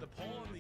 The poll on the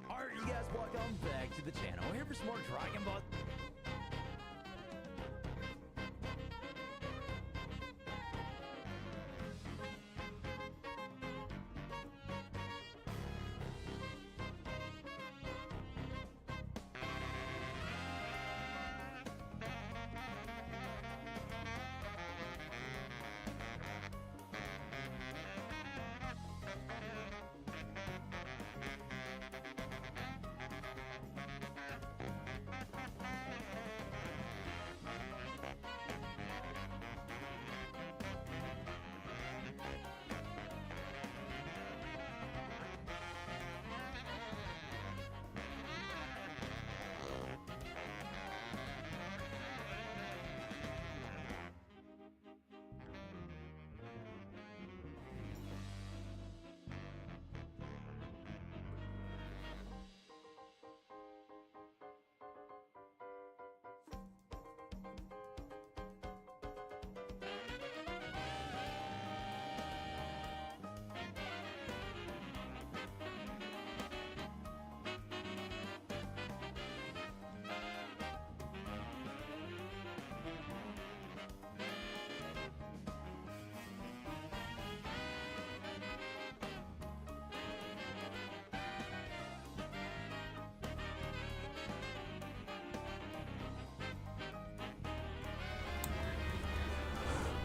Alright, you guys, welcome back to the channel. We're here for some more Dragon Ball.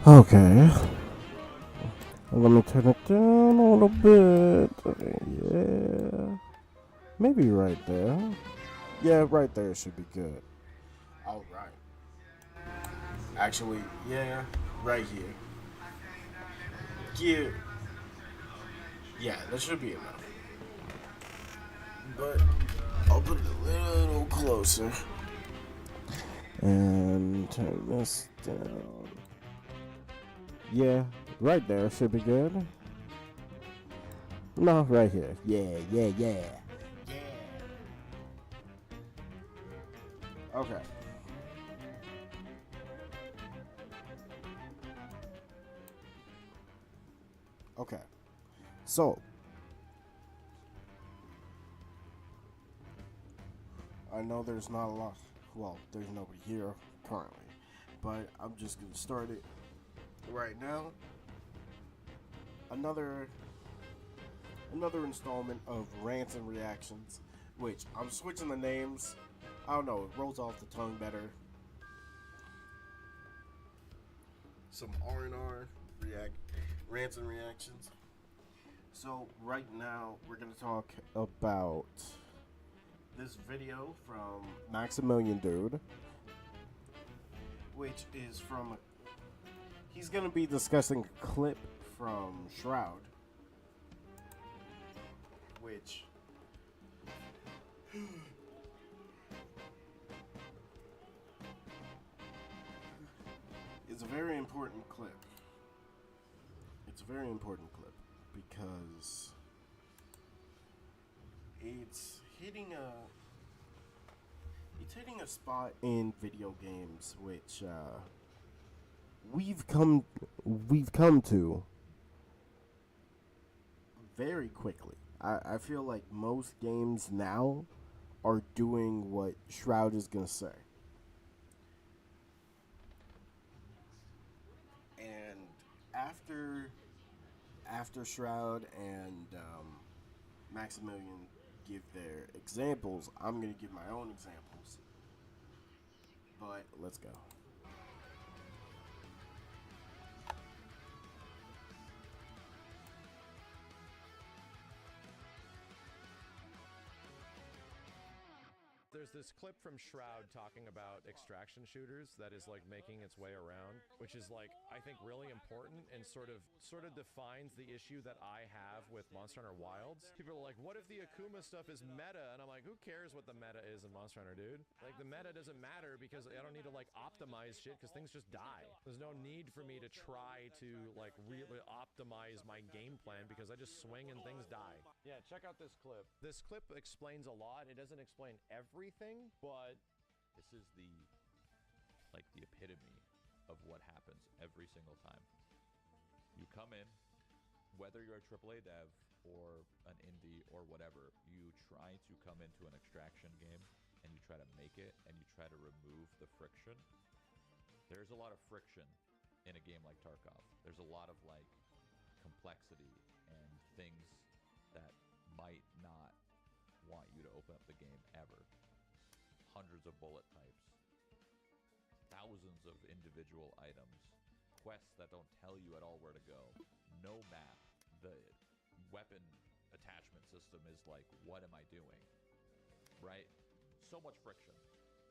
Okay. Let me turn it down a little bit. Yeah. Maybe right there. Yeah, right there should be good. Alright. Actually, yeah, right here. Yeah. Yeah, that should be enough. But I'll put it a little closer. And turn this down. Yeah, right there should be good. No, right here. Yeah. Okay. Okay. So, I know there's not a lot. Well, there's nobody here currently. But I'm just going to start it right now. Another installment of Rants and Reactions, which I'm switching the names. I don't know, it rolls off the tongue better. Some R&R Rants and Reactions. So right now we're gonna talk about this video from Maximilian Dude, which is from. He's gonna be discussing a clip from Shroud, which. It's a very important clip. It's a very important clip because it's hitting a spot in video games which we've come to very quickly. I feel like most games now are doing what Shroud is gonna say. And after Shroud and Maximilian give their examples, I'm gonna give my own examples. But let's go. There's this clip from Shroud talking about extraction shooters that is like making its way around, which is like I think really important and sort of defines the issue that I have with Monster Hunter Wilds. People are like, "What if the Akuma stuff is meta?" And I'm like, "Who cares what the meta is in Monster Hunter, dude? Like the meta doesn't matter because I don't need to like optimize shit because things just die. There's no need for me to try to like really optimize my game plan because I just swing and things die." Yeah, check out this clip. This clip explains a lot. It doesn't explain everything, but this is the epitome of what happens every single time. You come in, whether you're a AAA dev or an indie or whatever, you try to come into an extraction game and you try to make it and you try to remove the friction. There's a lot of friction in a game like Tarkov. There's a lot of like complexity and things that might not want you to open up the game ever. Hundreds of bullet types, thousands of individual items, quests that don't tell you at all where to go, no map. The weapon attachment system is like, what am I doing? Right? So much friction.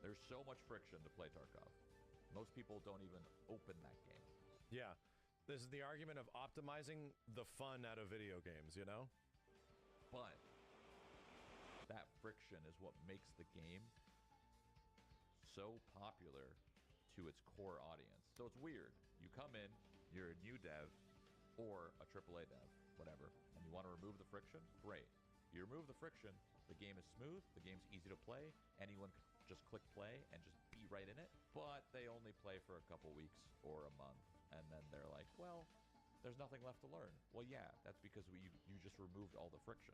There's so much friction to play Tarkov. Most people don't even open that game. yeah, this is the argument of optimizing the fun out of video games, you know? But that friction is what makes the game so popular to its core audience. So it's weird. You come in, you're a new dev or a AAA dev, whatever, and you want to remove the friction? Great. You remove the friction, the game is smooth, the game's easy to play, anyone can just click play and just be right in it, but they only play for a couple weeks or a month, and then they're like, well, there's nothing left to learn. Well, yeah, that's because you just removed all the friction.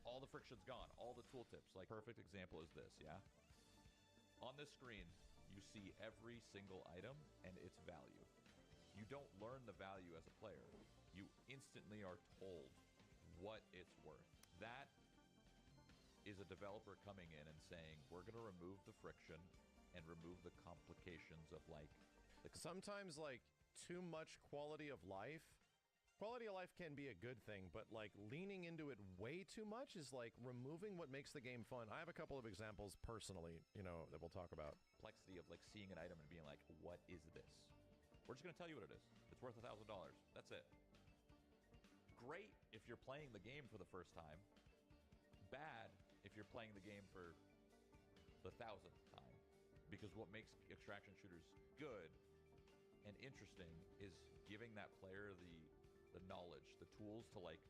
All the friction's gone, all the tooltips. Like, perfect example is this, yeah? On this screen, you see every single item and its value. You don't learn the value as a player. You instantly are told what it's worth. That is a developer coming in and saying, we're going to remove the friction and remove the complications of like... Sometimes like too much quality of life can be a good thing, but like leaning into it way too much is like removing what makes the game fun. I have a couple of examples personally, you know, that we'll talk about. Complexity of like seeing an item and being like, what is this? We're just going to tell you what it is. It's worth $1,000. That's it. Great if you're playing the game for the first time. Bad if you're playing the game for the 1,000th time. Because what makes extraction shooters good and interesting is giving that player the knowledge, the tools to like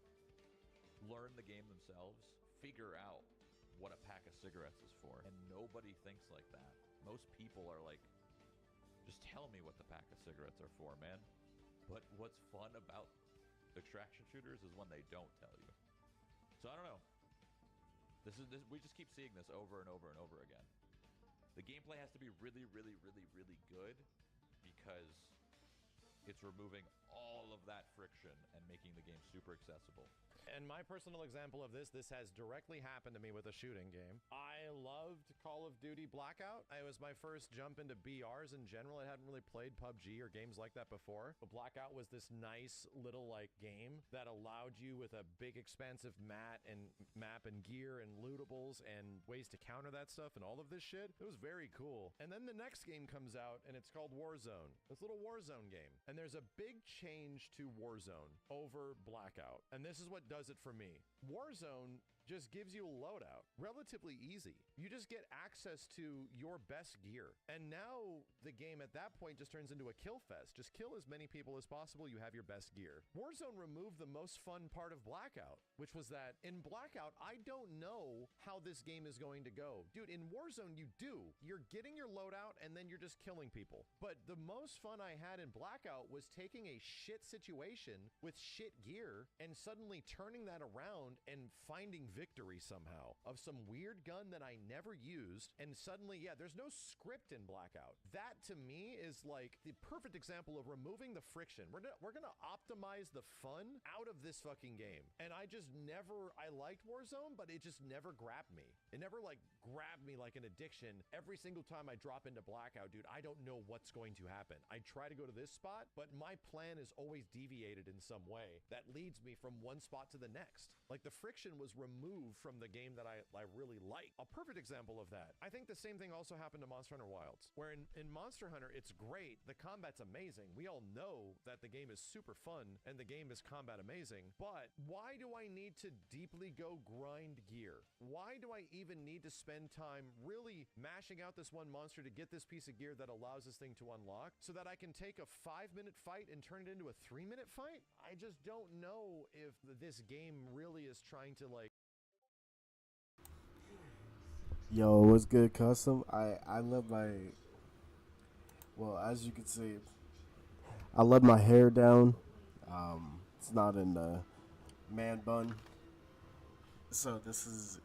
learn the game themselves, figure out what a pack of cigarettes is for. And nobody thinks like that. Most people are like, just tell me what the pack of cigarettes are for, man. But what's fun about extraction shooters is when they don't tell you. So I don't know. We just keep seeing this over and over and over again. The gameplay has to be really, really, really, really good because it's removing all of that friction and making the game super accessible. And my personal example of this has directly happened to me with a shooting game. I loved Call of Duty Blackout. It was my first jump into BRs in general. I hadn't really played PUBG or games like that before. But Blackout was this nice little like game that allowed you with a big expansive map and gear and lootables and ways to counter that stuff and all of this shit. It was very cool. And then the next game comes out and it's called Warzone. This little Warzone game. And there's a big change to Warzone over Blackout. And this is what does it for me. Warzone just gives you a loadout. Relatively easy. You just get access to your best gear. And now the game at that point just turns into a kill fest. Just kill as many people as possible. You have your best gear. Warzone removed the most fun part of Blackout, which was that in Blackout, I don't know how this game is going to go. Dude, in Warzone, you do. You're getting your loadout and then you're just killing people. But the most fun I had in Blackout was taking a shit situation with shit gear and suddenly turning that around and finding victory somehow of some weird gun that I never used. And suddenly, yeah, there's no script in Blackout. That to me is like the perfect example of removing the friction. We're gonna optimize the fun out of this fucking game. And I liked Warzone, but it just never grabbed me. It never like grabbed me like an addiction. Every single time I drop into Blackout, dude, I don't know what's going to happen. I try to go to this spot, but my plan is always deviated in some way that leads me from one spot to the next. Like the friction was removed from the game that I really like. A perfect example of that. I think the same thing also happened to Monster Hunter Wilds, where in Monster Hunter, it's great. The combat's amazing. We all know that the game is super fun and the game is combat amazing, but why do I need to deeply go grind gear? Why do I even need to spend time really mashing out this one monster to get this piece of gear that allows this thing to unlock so that I can take a 5-minute fight and turn it into a 3-minute fight? I just don't know if this game really is trying to like. Yo, what's good, Custom? I let my, well, as you can see, I let my hair down. It's not in the man bun. So this is,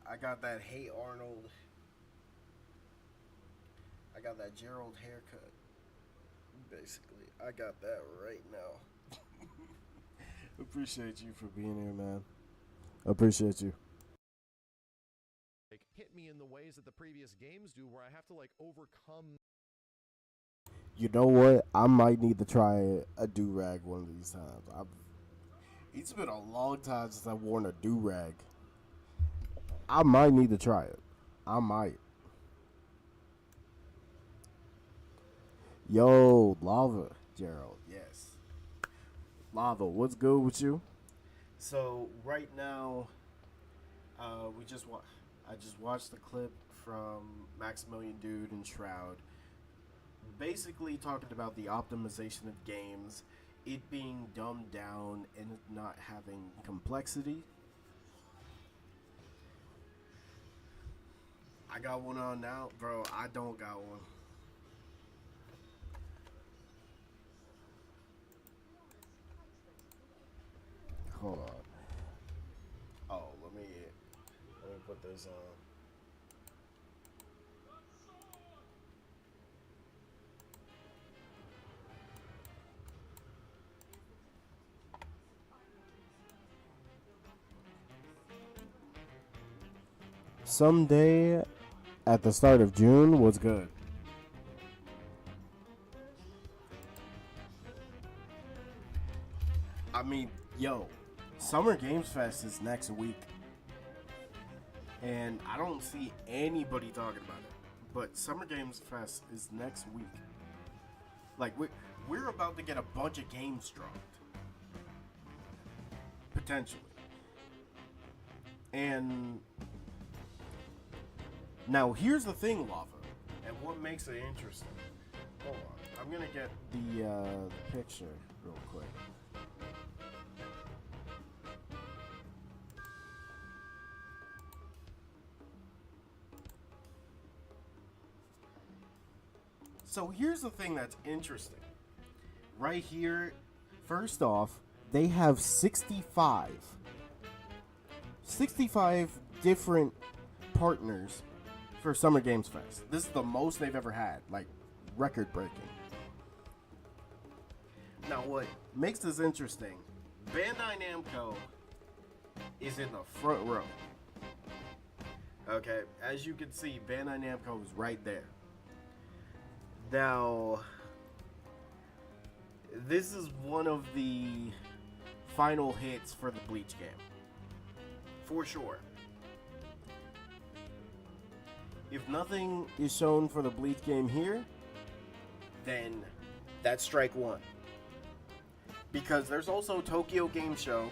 I got that Hey Arnold, I got that Gerald haircut. Basically, I got that right now. Appreciate you for being here, man. Appreciate you. Like, hit me in the ways that the previous games do, where I have to like overcome. You know what? I might need to try a do-rag one of these times. It's been a long time since I've worn a do-rag. I might need to try it. I might. Yo, Lava, Gerald. Yes. Lava, what's good with you? So right now, I just watched the clip from Maximilian Dude and Shroud, basically talking about the optimization of games, it being dumbed down and not having complexity. I got one on now, bro. I don't got one. Hold on. Oh, let me put this on. Someday at the start of June was good. I mean, yo, Summer Games Fest is next week. And I don't see anybody talking about it. But Summer Games Fest is next week. Like, we're about to get a bunch of games dropped. Potentially. And now here's the thing, Lava, and what makes it interesting. Hold on, I'm gonna get the picture real quick. So here's the thing that's interesting. Right here, first off, they have 65 different partners for Summer Games Fest. This is the most they've ever had. Like, record-breaking. Now, what makes this interesting, Bandai Namco is in the front row. Okay, as you can see, Bandai Namco is right there. Now, this is one of the final hits for the Bleach game. For sure. If nothing is shown for the Bleach game here, then that's strike one. Because there's also Tokyo Game Show,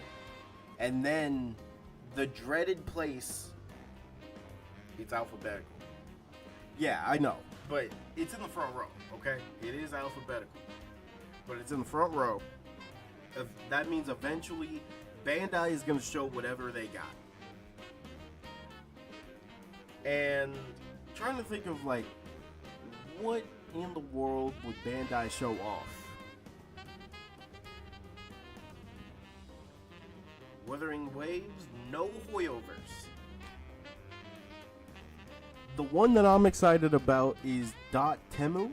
and then the dreaded place. It's alphabetical. Yeah, I know, but it's in the front row, okay? It is alphabetical, but it's in the front row. That means eventually Bandai is going to show whatever they got. And trying to think of, like, what in the world would Bandai show off? Wuthering Waves, no Hoyoverse. The one that I'm excited about is Temu.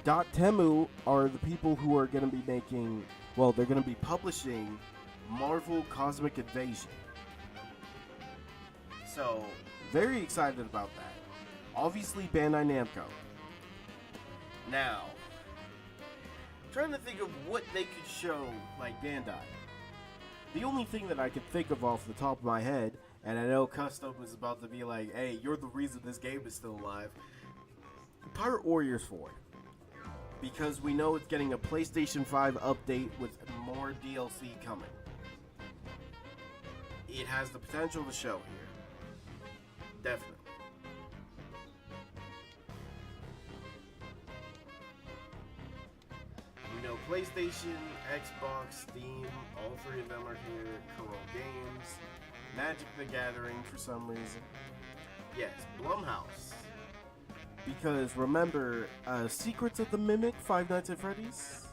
Temu are the people who are going to be making, well, they're going to be publishing Marvel Cosmic Invasion. So, very excited about that. Obviously, Bandai Namco. Now, trying to think of what they could show like Bandai. The only thing that I could think of off the top of my head, and I know Custom is about to be like, hey, you're the reason this game is still alive. Pirate Warriors 4. Because we know it's getting a PlayStation 5 update with more DLC coming. It has the potential to show here. Definitely. We know PlayStation, Xbox, Steam, all three of them are here. Kuro Games, Magic the Gathering for some reason. Yes, Blumhouse. Because remember, Secrets of the Mimic, Five Nights at Freddy's?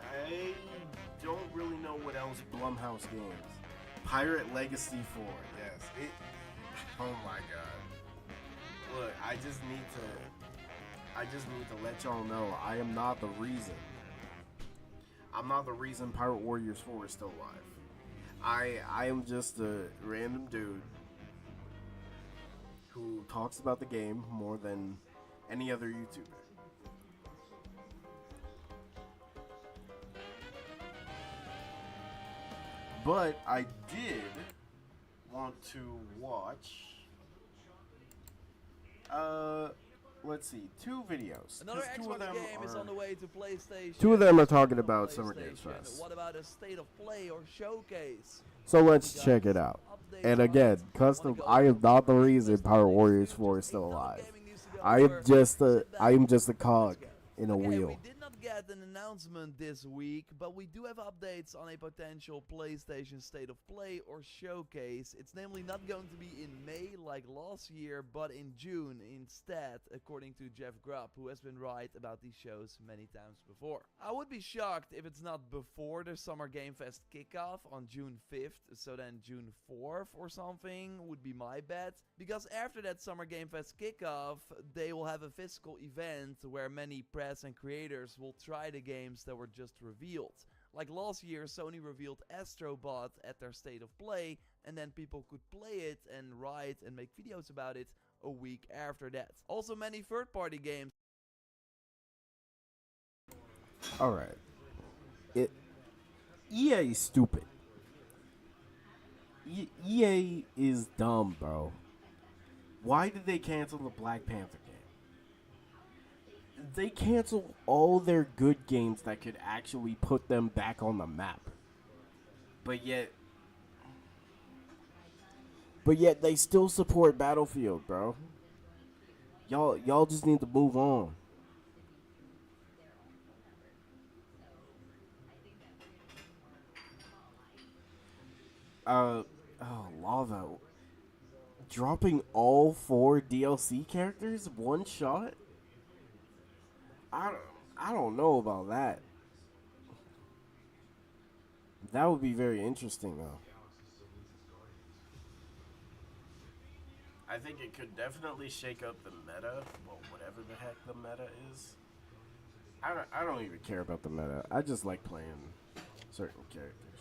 I don't really know what else Blumhouse games. Pirate Legacy 4, yes. Oh my god. Look, I just need to let y'all know I am not the reason. I'm not the reason Pirate Warriors 4 is still alive. I am just a random dude who talks about the game more than any other YouTuber. But I did want to watch let's see, two videos. Another Xbox game is on the way to PlayStation. Two of them are talking about Summer Games Fest. What about a state of play or showcase? So let's check it out. And again, Custom, I am not the reason Pirate Warriors 4 is still alive. I am just a cog in a wheel. We did not get an announcement this week, but we do have updates on a potential PlayStation State of Play or Showcase. It's namely not going to be in May like last year, but in June instead, according to Jeff Grubb, who has been right about these shows many times before. I would be shocked if it's not before the Summer Game Fest kickoff on June 5th, so then June 4th or something would be my bet, because after that Summer Game Fest kickoff, they will have a physical event where many press and creators will try the games that were just revealed. Like last year, Sony revealed Astro Bot at their State of Play, and then people could play it and write and make videos about it a week after that. Also, many third-party games. Alright. EA is stupid. EA is dumb, bro. Why did they cancel the Black Panther game? They canceled all their good games that could actually put them back on the map. But yet they still support Battlefield, bro. Y'all just need to move on. Lava. Dropping all 4 DLC characters one shot? I don't know about that. That would be very interesting, though. I think it could definitely shake up the meta, well, whatever the heck the meta is. I don't even care about the meta. I just like playing certain characters.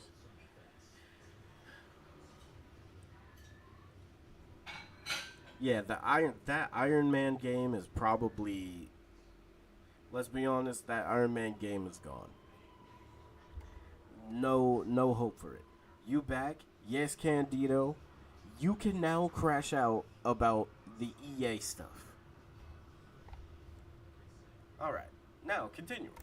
Yeah, that Iron Man game is probably. Let's be honest, that Iron Man game is gone. No hope for it. You back? Yes, Candido. You can now crash out about the EA stuff. Alright, now continuing.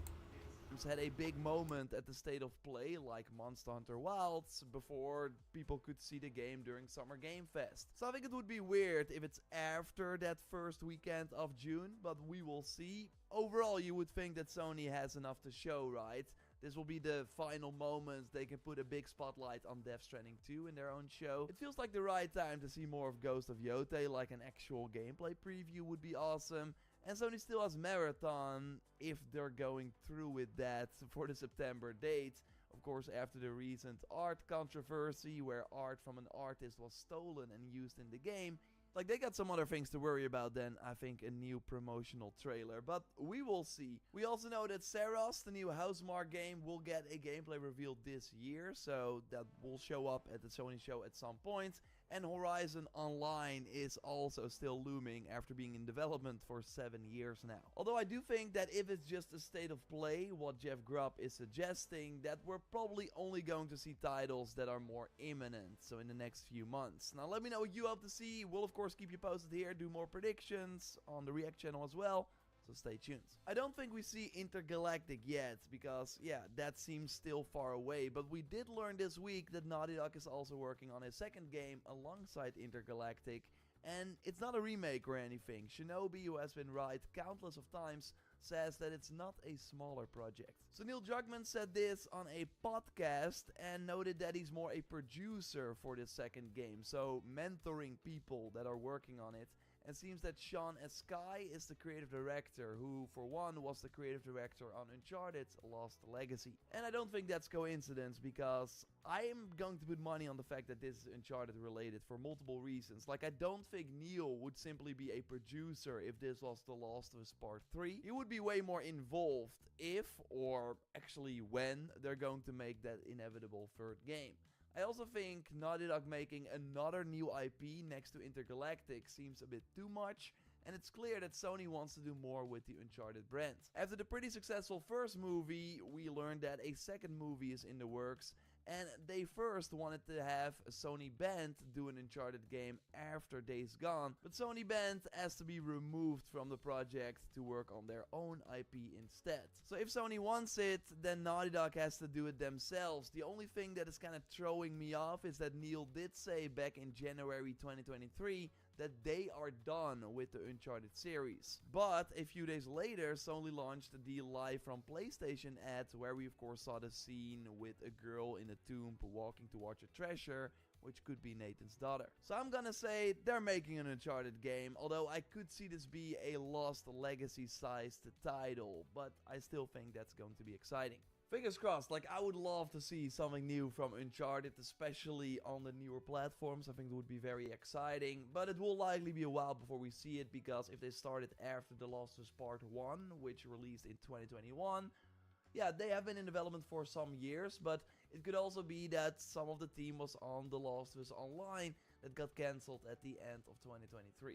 Had a big moment at the State of Play like Monster Hunter Wilds before people could see the game during Summer Game Fest. So I think it would be weird if it's after that first weekend of June, but we will see. Overall, you would think that Sony has enough to show, right? This will be the final moments they can put a big spotlight on Death Stranding 2 in their own show. It feels like the right time to see more of Ghost of Yotei, like an actual gameplay preview would be awesome. And Sony still has Marathon if they're going through with that for the September date. Of course, after the recent art controversy where art from an artist was stolen and used in the game. Like, they got some other things to worry about than, I think, a new promotional trailer. But we will see. We also know that Saros, the new Housemarque game, will get a gameplay reveal this year. So that will show up at the Sony show at some point. And Horizon Online is also still looming after being in development for 7 years now. Although I do think that if it's just a state of play, what Jeff Grubb is suggesting, that we're probably only going to see titles that are more imminent, so in the next few months. Now let me know what you hope to see. We'll of course keep you posted here, do more predictions on the React channel as well. So stay tuned. I don't think we see Intergalactic yet, because yeah, that seems still far away, but we did learn this week that Naughty Dog is also working on a second game alongside Intergalactic, and it's not a remake or anything. Shinobi, who has been right countless of times, says that it's not a smaller project. So Neil Druckmann said this on a podcast and noted that he's more a producer for this second game, so mentoring people that are working on it. And seems that Sean Eskai is the creative director, who for one was the creative director on Uncharted Lost Legacy. And I don't think that's coincidence, because I am going to put money on the fact that this is Uncharted related for multiple reasons. Like, I don't think Neil would simply be a producer if this was The Last of Us Part 3. He would be way more involved if, or actually when, they're going to make that inevitable third game. I also think Naughty Dog making another new IP next to Intergalactic seems a bit too much, and it's clear that Sony wants to do more with the Uncharted brand. After the pretty successful first movie, we learned that a second movie is in the works, and they first wanted to have a Sony band do an Uncharted game after Days Gone, but Sony band has to be removed from the project to work on their own IP instead. So if Sony wants it, then Naughty Dog has to do it themselves. The only thing that is kind of throwing me off is that Neil did say back in January 2023 that they are done with the Uncharted series. But a few days later, Sony launched the Live from PlayStation ad, where we of course saw the scene with a girl in a tomb walking towards a treasure, which could be Nathan's daughter. So I'm gonna say they're making an Uncharted game, although I could see this be a Lost Legacy sized title, but I still think that's going to be exciting. Fingers crossed. Like, I would love to see something new from Uncharted, especially on the newer platforms. I think it would be very exciting, but it will likely be a while before we see it, because if they started after The Last of Us Part 1, which released in 2021, yeah, they have been in development for some years, but it could also be that some of the team was on The Last of Us Online that got cancelled at the end of 2023.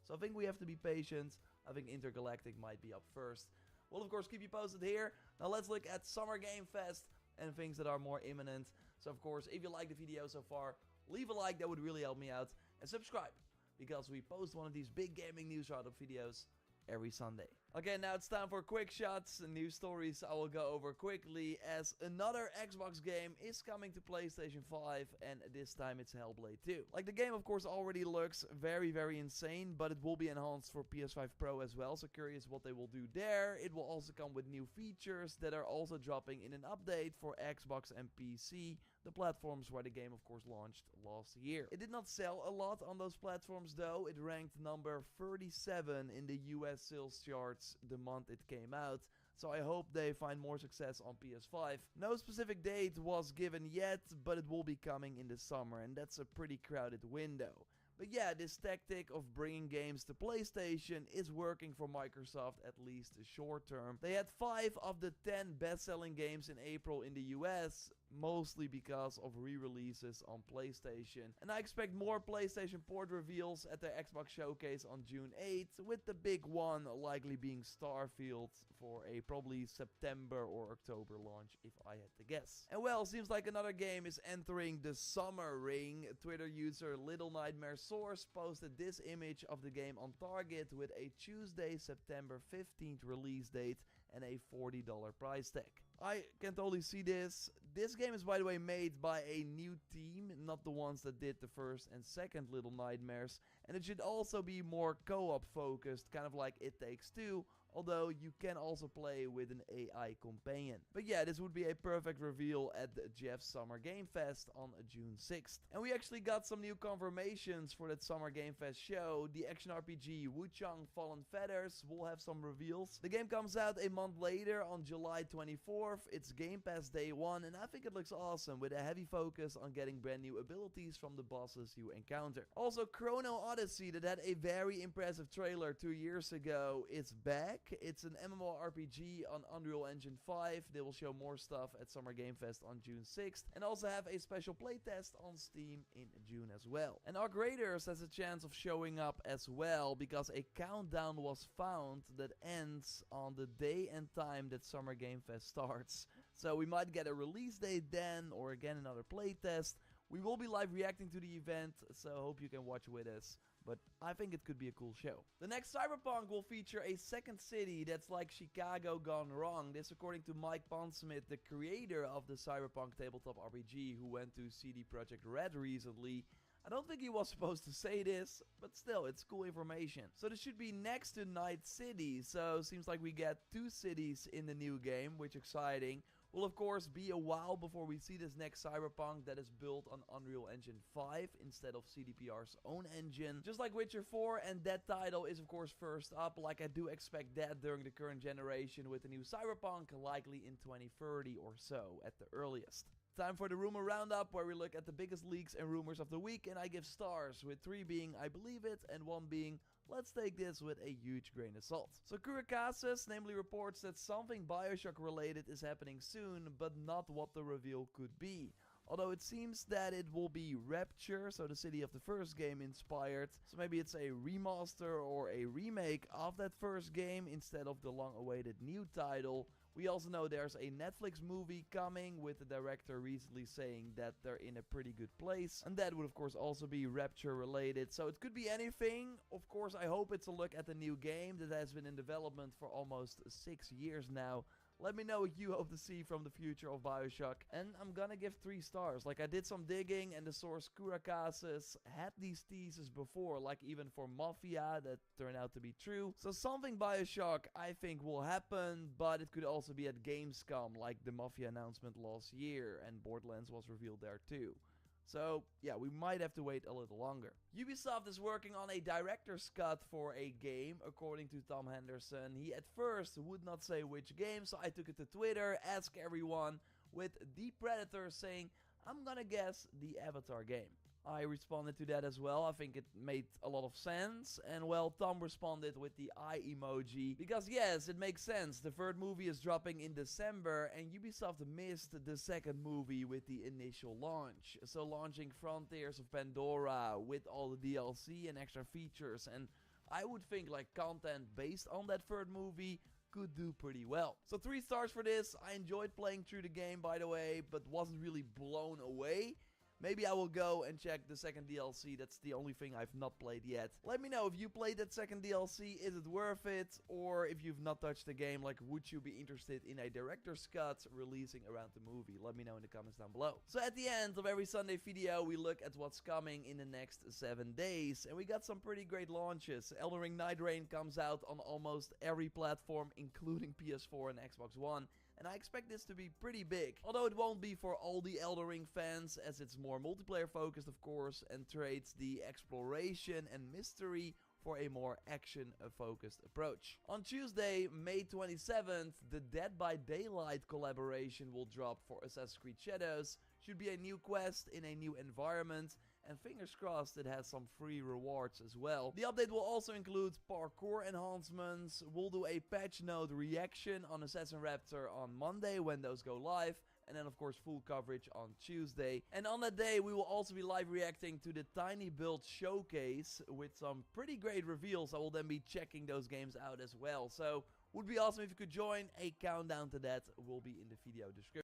So I think we have to be patient. I think Intergalactic might be up first. We'll of course keep you posted here. Now let's look at Summer Game Fest and things that are more imminent. So of course, if you like the video so far, leave a like, that would really help me out. And subscribe, because we post one of these big gaming news roundup videos every Sunday. Okay, now it's time for quick shots and news stories I will go over quickly, as another Xbox game is coming to PlayStation 5, and this time it's Hellblade 2. Like, the game of course already looks very insane, but it will be enhanced for PS5 Pro as well, so curious what they will do there. It will also come with new features that are also dropping in an update for Xbox and PC, the platforms where the game of course launched last year. It did not sell a lot on those platforms though. It ranked number 37 in the US sales charts the month it came out, so I hope they find more success on PS5. No specific date was given yet, but it will be coming in the summer, and that's a pretty crowded window. But yeah, this tactic of bringing games to PlayStation is working for Microsoft at least short term. They had 5 of the 10 best-selling games in April in the US, mostly because of re-releases on PlayStation. And I expect more PlayStation port reveals at their Xbox Showcase on June 8th, with the big one likely being Starfield for a probably September or October launch if I had to guess. And well, seems like another game is entering the summer ring. Twitter user Little Nightmare Source posted this image of the game on Target with a Tuesday, September 15th release date and a $40 price tag. I can totally see this. This game is, by the way, made by a new team, not the ones that did the first and second Little Nightmares, and it should also be more co-op focused, kind of like It Takes Two, although you can also play with an AI companion. But yeah, this would be a perfect reveal at the Jeff's Summer Game Fest on June 6th. And we actually got some new confirmations for that Summer Game Fest show. The action RPG Wuchang Fallen Feathers will have some reveals. The game comes out a month later on July 24th. It's Game Pass Day 1, and I think it looks awesome with a heavy focus on getting brand new abilities from the bosses you encounter. Also, Chrono Odyssey, that had a very impressive trailer 2 years ago, is back. It's an MMORPG on Unreal Engine 5. They will show more stuff at Summer Game Fest on June 6th, and also have a special playtest on Steam in June as well. And Arc Raiders has a chance of showing up as well, because a countdown was found that ends on the day and time that Summer Game Fest starts. So we might get a release date then, or again another playtest. We will be live reacting to the event, so hope you can watch with us. But I think it could be a cool show. The next Cyberpunk will feature a second city that's like Chicago gone wrong. This according to Mike Pondsmith, the creator of the Cyberpunk tabletop RPG, who went to CD Projekt Red recently. I don't think he was supposed to say this, but still, it's cool information. So this should be next to Night City, so seems like we get 2 cities in the new game, which is exciting. Will of course be a while before we see this next Cyberpunk that is built on Unreal Engine 5 instead of CDPR's own engine. Just like Witcher 4, and that title is of course first up, like I do expect that during the current generation with the new Cyberpunk, likely in 2030 or so at the earliest. Time for the rumor roundup, where we look at the biggest leaks and rumors of the week, and I give stars, with 3 being I believe it and 1 being let's take this with a huge grain of salt. So Kurakasis namely reports that something Bioshock related is happening soon, but not what the reveal could be. Although it seems that it will be Rapture, so the city of the first game inspired. So maybe it's a remaster or a remake of that first game instead of the long-awaited new title. We also know there's a Netflix movie coming, with the director recently saying that they're in a pretty good place. And that would of course also be Rapture related. So it could be anything. Of course, I hope it's a look at the new game that has been in development for almost 6 years now. Let me know what you hope to see from the future of Bioshock. And I'm gonna give 3 stars. Like, I did some digging, and the source Kurakasis had these teases before, like even for Mafia, that turned out to be true. So something Bioshock I think will happen, but it could also be at Gamescom, like the Mafia announcement last year, and Borderlands was revealed there too. So, yeah, we might have to wait a little longer. Ubisoft is working on a director's cut for a game, according to Tom Henderson. He at first would not say which game, so I took it to Twitter, ask everyone, with The Predator saying, I'm gonna guess the Avatar game. I responded to that as well. I think it made a lot of sense. And well, Tom responded with the eye emoji. Because yes, it makes sense. The third movie is dropping in December, and Ubisoft missed the second movie with the initial launch. So launching Frontiers of Pandora with all the DLC and extra features, and I would think like content based on that third movie could do pretty well. So 3 stars for this. I enjoyed playing through the game, by the way, but wasn't really blown away. Maybe I will go and check the second DLC. That's the only thing I've not played yet. Let me know if you played that second DLC. Is it worth it? Or if you've not touched the game, like, would you be interested in a director's cut releasing around the movie? Let me know in the comments down below. So at the end of every Sunday video, we look at what's coming in the next 7 days. And we got some pretty great launches. Elden Ring Night Rain comes out on almost every platform, including PS4 and Xbox One. And I expect this to be pretty big. Although it won't be for all the Elden Ring fans, as it's more multiplayer focused of course, and trades the exploration and mystery for a more action focused approach. On Tuesday, May 27th, the Dead by Daylight collaboration will drop for Assassin's Creed Shadows. Should be a new quest in a new environment, and fingers crossed it has some free rewards as well. The update will also include parkour enhancements. We'll do a patch note reaction on Assassin Raptor on Monday when those go live. And then, of course, full coverage on Tuesday. And on that day, we will also be live reacting to the Tiny Build Showcase with some pretty great reveals. I will then be checking those games out as well. So, would be awesome if you could join. A countdown to that will be in the video description.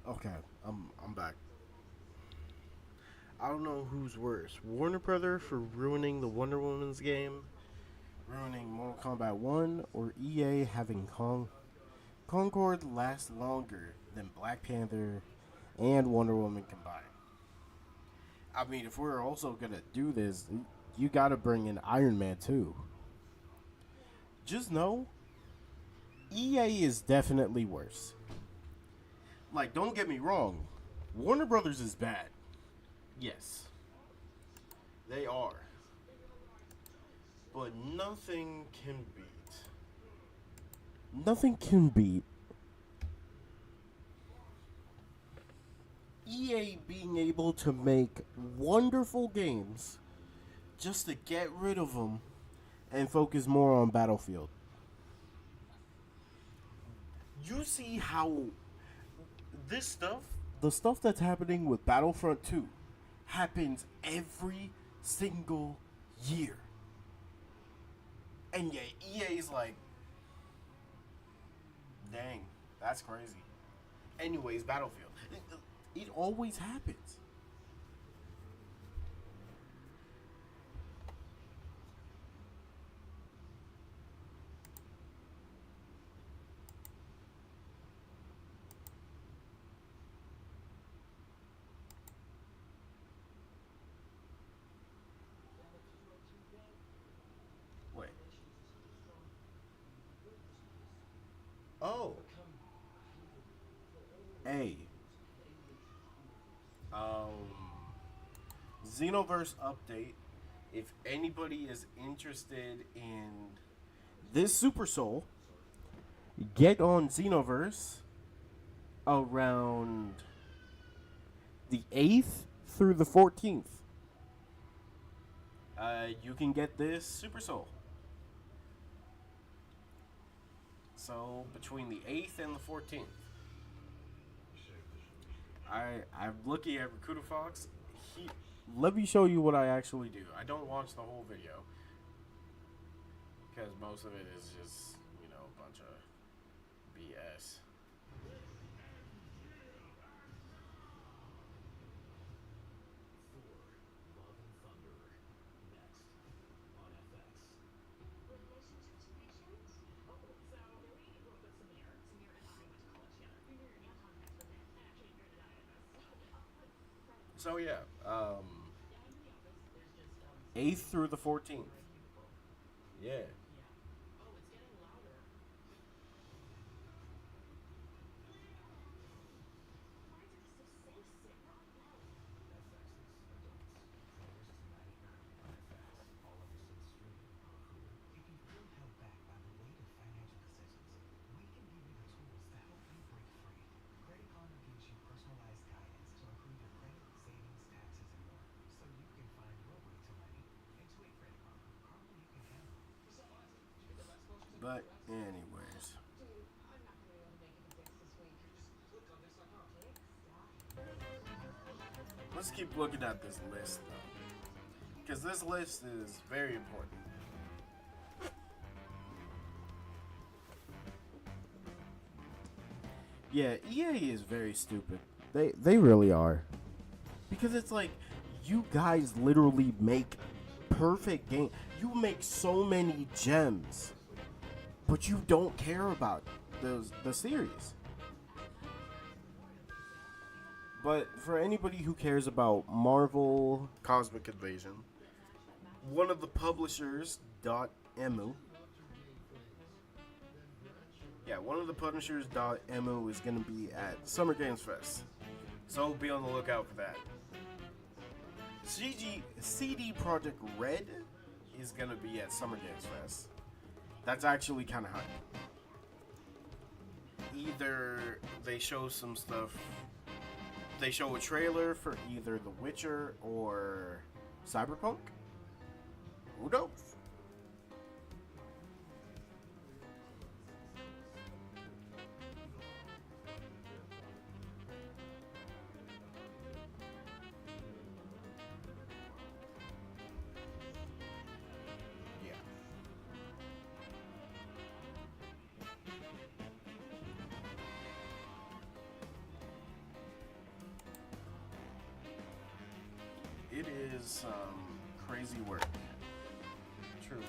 Okay, I'm back. I don't know who's worse, Warner Brother for ruining the Wonder Woman's game, ruining Mortal Kombat 1, or EA having Concord last longer than Black Panther and Wonder Woman combined. I mean, if we're also gonna do this, you gotta bring in Iron Man too. Just know, EA is definitely worse. Like, don't get me wrong, Warner Brothers is bad. Yes, they are. But nothing can beat EA being able to make wonderful games just to get rid of them and focus more on Battlefield. You see how this stuff, the stuff that's happening with Battlefront 2, happens every single year. And yet EA's like, dang, that's crazy. Anyways, Battlefield. It always happens. Wait. Oh. Hey. Xenoverse update. If anybody is interested in this Super Soul, get on Xenoverse around the 8th through the 14th. You can get this Super Soul. So between the 8th and the 14th. I'm looking at Recruiter Fox. Let me show you what I actually do. I don't watch the whole video because most of it is just, you know, a bunch of BS. So yeah, 8th through the 14th. Yeah. But anyways, let's keep looking at this list though, because this list is very important. Yeah, EA is very stupid. They really are. Because it's like, you guys literally make perfect game. You make so many gems, but you don't care about the series. But for anybody who cares about Marvel Cosmic Invasion, one of the publishers, .emu, one of the publishers, .emu, is going to be at Summer Games Fest. So be on the lookout for that. CD Projekt Red is going to be at Summer Games Fest. That's actually kind of hype. Either they show some stuff they show a trailer for either The Witcher or Cyberpunk. Who knows? Yeah. It is crazy work. Truthfully.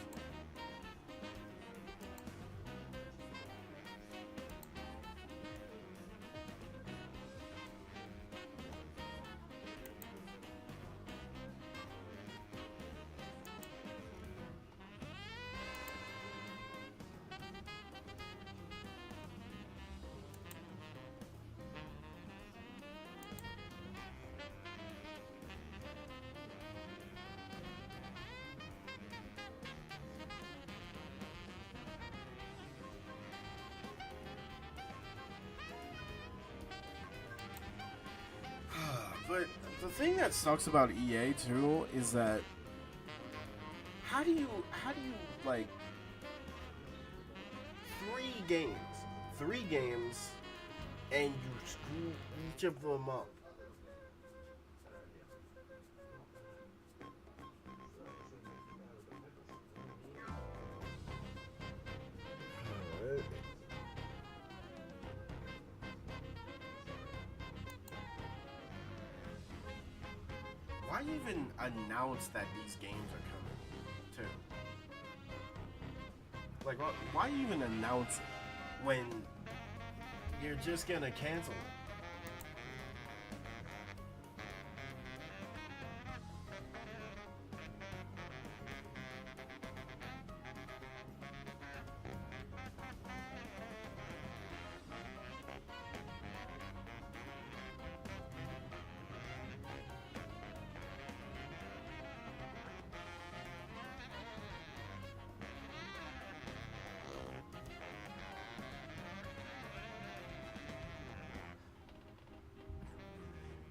But the thing that sucks about EA too is that how do you like three games and you screw each of them up? Why even announce that these games are coming, too? Like, why even announce it when you're just gonna cancel it?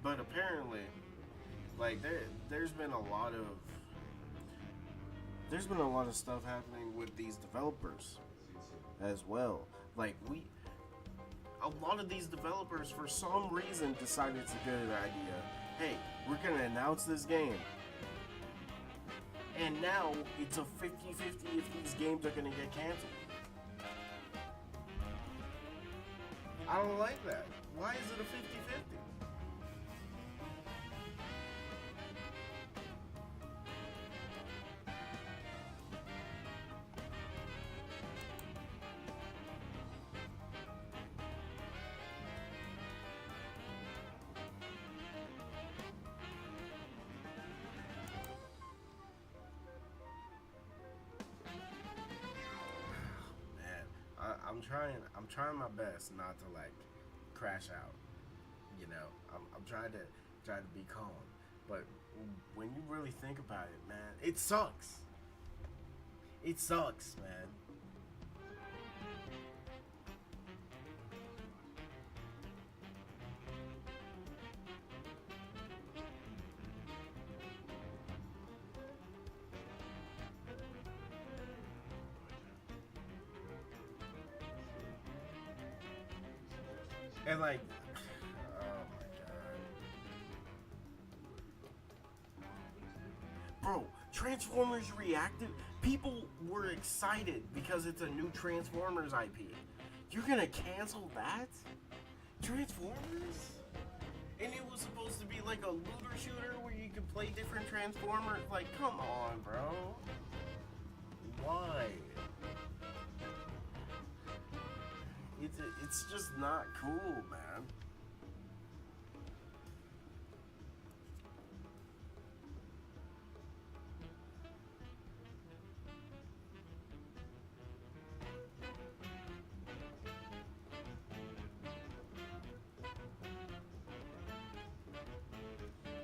But apparently, like there's been a lot of stuff happening with these developers as well. Like a lot of these developers for some reason decided it's a good idea. Hey, we're gonna announce this game. And now it's a 50-50 if these games are gonna get canceled. I don't like that. Why is it a 50-50? I'm trying my best not to like crash out. You know, I'm trying to be calm. But when you really think about it, man, it sucks. It sucks, man. And like, oh my god. Bro, Transformers Reactive, people were excited because it's a new Transformers IP. You're gonna cancel that? Transformers? And it was supposed to be like a looter shooter where you could play different Transformers? Like, come on, bro. Why? It's just not cool, man.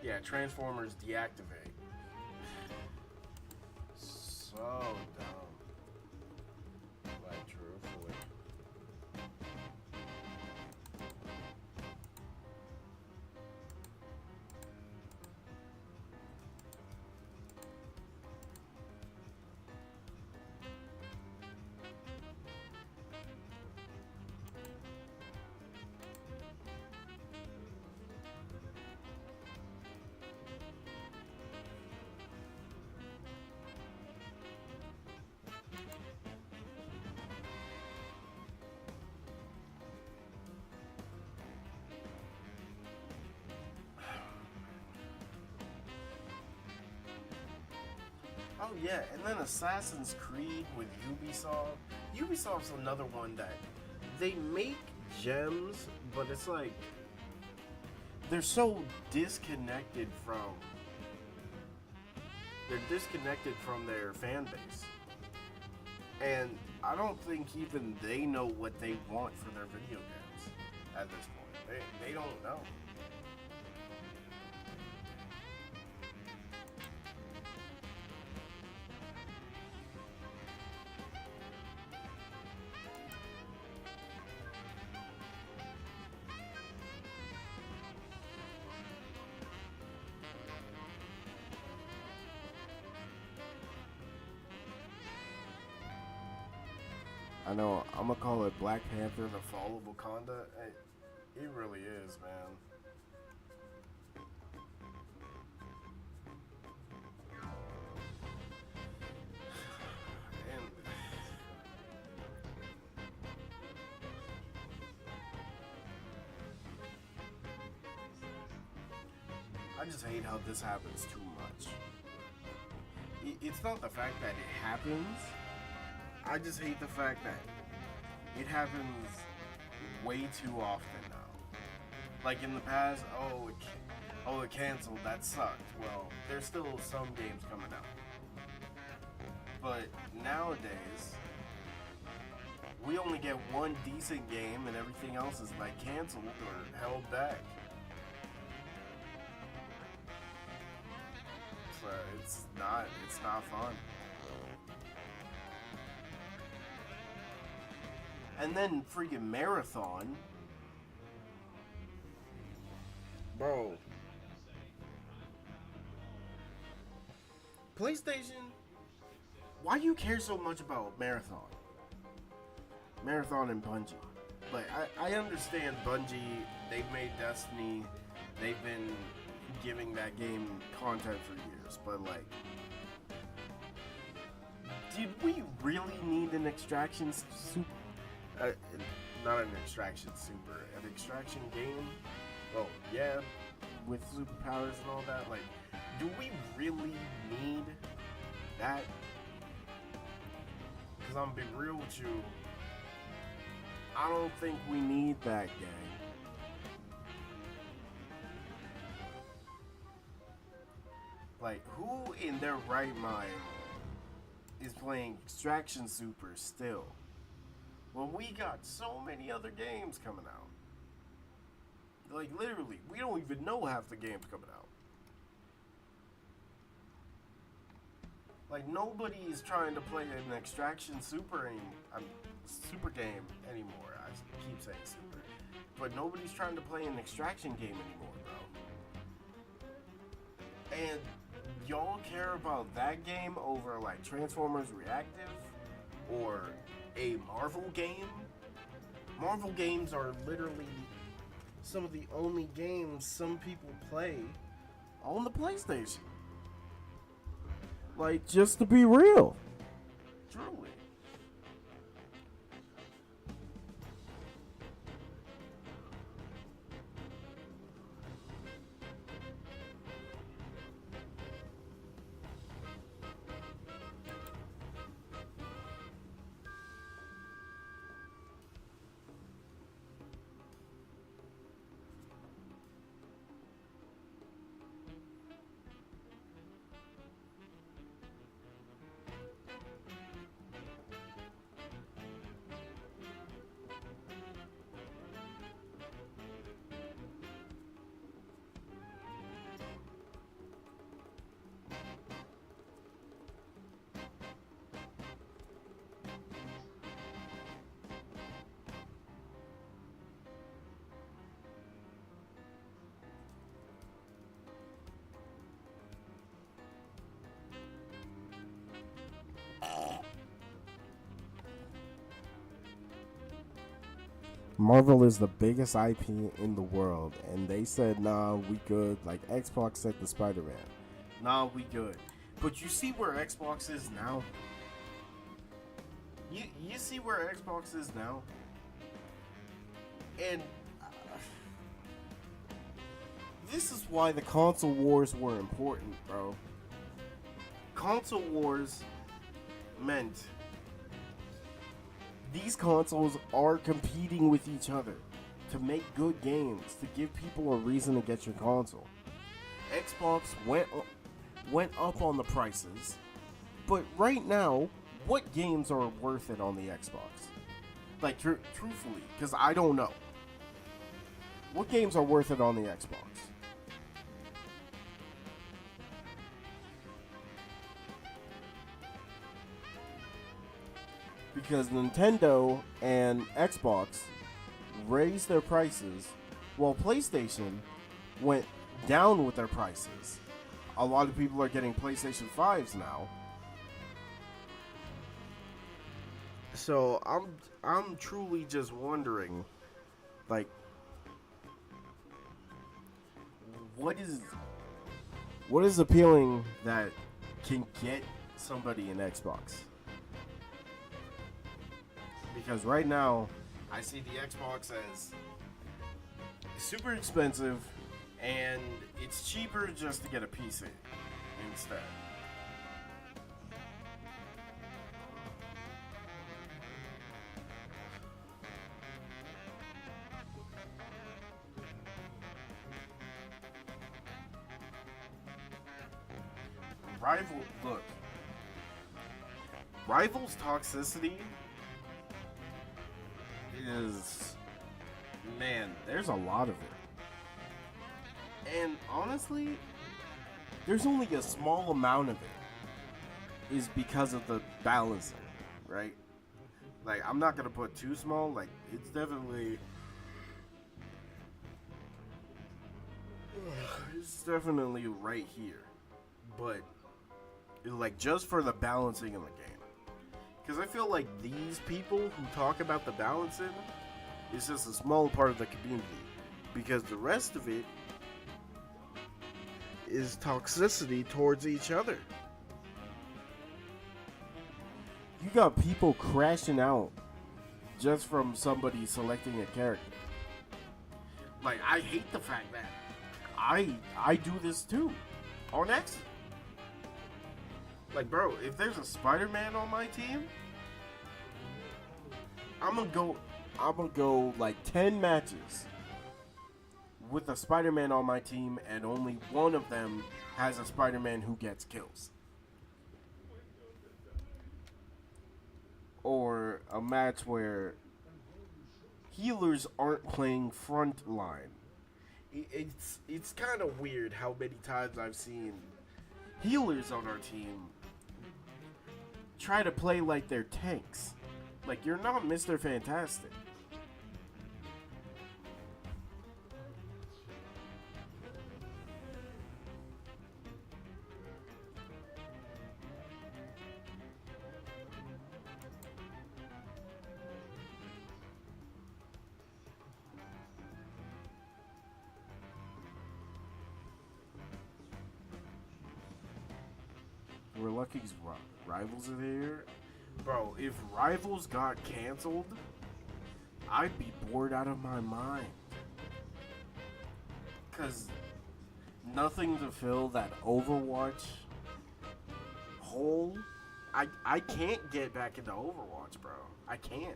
Yeah, Transformers deactivate. So dumb. Like, truthfully. Oh yeah, and then Assassin's Creed with Ubisoft. Ubisoft's another one that they make gems, but it's like they're so disconnected from their fan base. And I don't think even they know what they want for their video games at this point. They don't know. I know, I'm gonna call it Black Panther, the Fall of Wakanda. It really is, man. And I just hate how this happens too much. It's not the fact that it happens. I just hate the fact that it happens way too often now. Like in the past, it canceled, that sucked. Well, there's still some games coming out. But nowadays, we only get one decent game and everything else is like canceled or held back. So it's not fun. And then freaking Marathon. Bro. PlayStation, why do you care so much about Marathon? Marathon and Bungie. Like, I understand Bungie, they've made Destiny, they've been giving that game content for years, but like, did we really need an extraction super? Not an extraction super, an extraction game? Oh, yeah, with superpowers and all that. Like, do we really need that? Because I'm gonna be real with you, I don't think we need that game. Like, who in their right mind is playing Extraction Super still? Well, we got so many other games coming out. Like, literally, we don't even know half the games coming out. Like, nobody is trying to play an Extraction Super game anymore. I keep saying Super. But nobody's trying to play an Extraction game anymore, bro. And y'all care about that game over, like, Transformers Reactive? Or a Marvel game? Marvel games are literally some of the only games some people play on the PlayStation. Like, just to be real. Truly. Marvel is the biggest IP in the world, and they said, nah, we good. Like, Xbox said to Spider-Man. Nah, we good. But you see where Xbox is now? You see where Xbox is now? And this is why the console wars were important, bro. console wars meant these consoles are competing with each other to make good games, to give people a reason to get your console. Xbox went up on the prices, but right now, what games are worth it on the Xbox? Like, truthfully, because I don't know. What games are worth it on the Xbox? Because Nintendo and Xbox raised their prices while PlayStation went down with their prices. A lot of people are getting PlayStation 5s now. So I'm truly just wondering, like, what is appealing that can get somebody an Xbox? Because right now, I see the Xbox as super expensive, and it's cheaper just to get a PC instead. Rivals toxicity is, man, there's a lot of it. And honestly, there's only a small amount of it is because of the balancing, right? Like, I'm not gonna put too small, like, it's definitely right here. But, like, just for the balancing in the game. Because I feel like these people who talk about the balancing is just a small part of the community. Because the rest of it is toxicity towards each other. You got people crashing out just from somebody selecting a character. Like, I hate the fact that I do this too on X. Like, bro, if there's a Spider-Man on my team, I'm gonna go like 10 matches with a Spider-Man on my team, and only one of them has a Spider-Man who gets kills. Or a match where healers aren't playing front line. It's kind of weird how many times I've seen healers on our team try to play like they're tanks. Like, you're not Mr. Fantastic. We're lucky Rivals are there. Bro, if Rivals got canceled, I'd be bored out of my mind. Because nothing to fill that Overwatch hole. I can't get back into Overwatch, bro. I can't.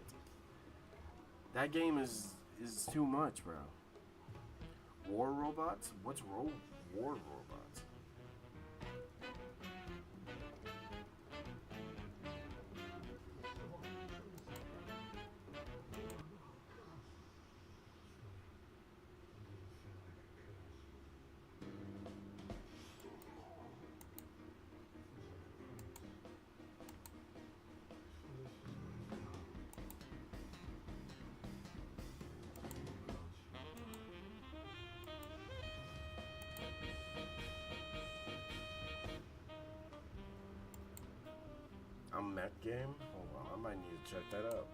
That game is too much, bro. War robots? What's war robots? A mech game? Hold on, I might need to check that out.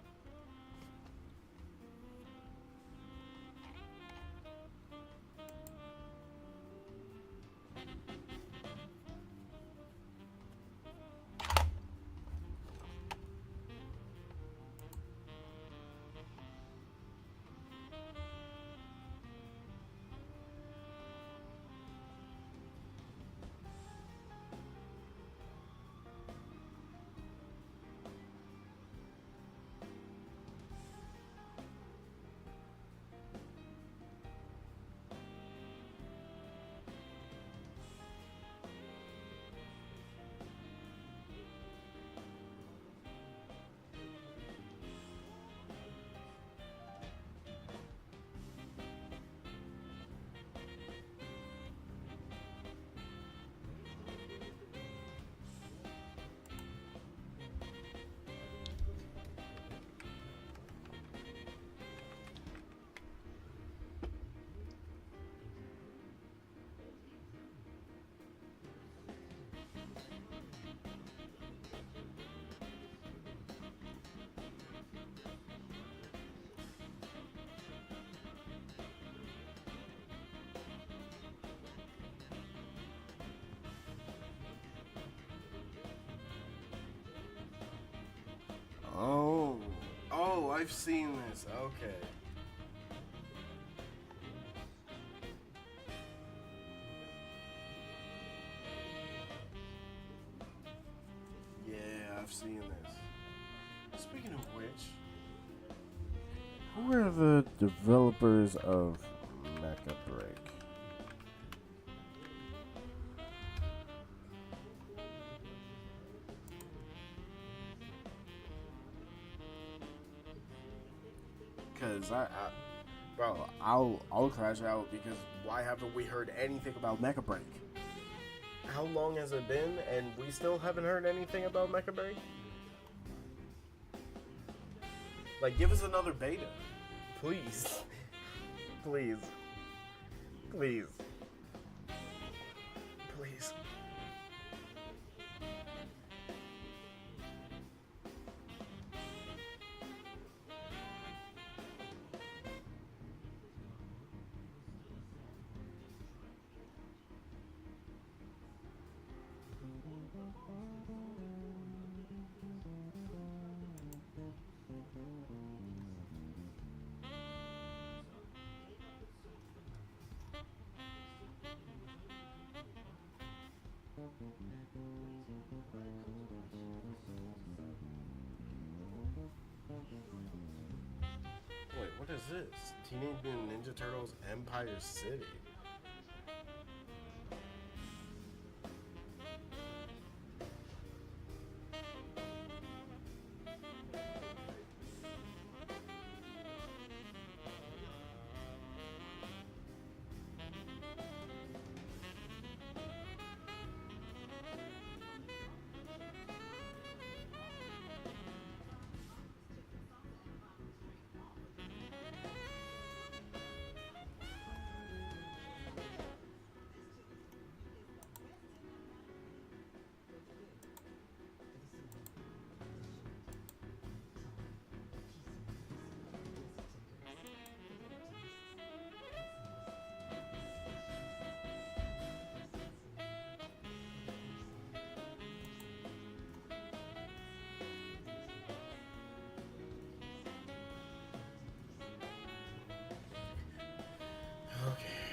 I've seen this. Okay. Yeah, I've seen this. Speaking of which, Who are the developers of Mecha Break? because bro, I'll crash out because why haven't we heard anything about Mecha Break? How long has it been, and we still haven't heard anything about Mecha Break? Like, give us another beta, please, please, please, please. Wait, what is this? Teenage Mutant Ninja Turtles Empire City. Okay.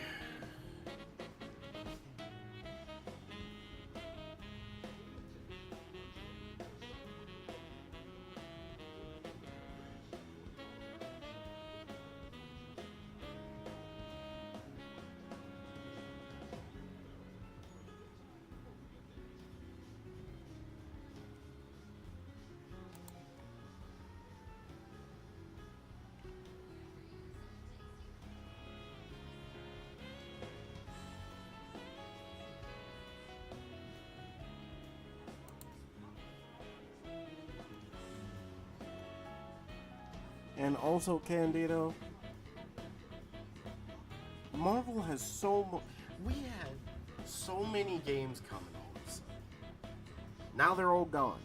And also, Candido, Marvel has we had so many games coming all of a sudden. Now they're all gone.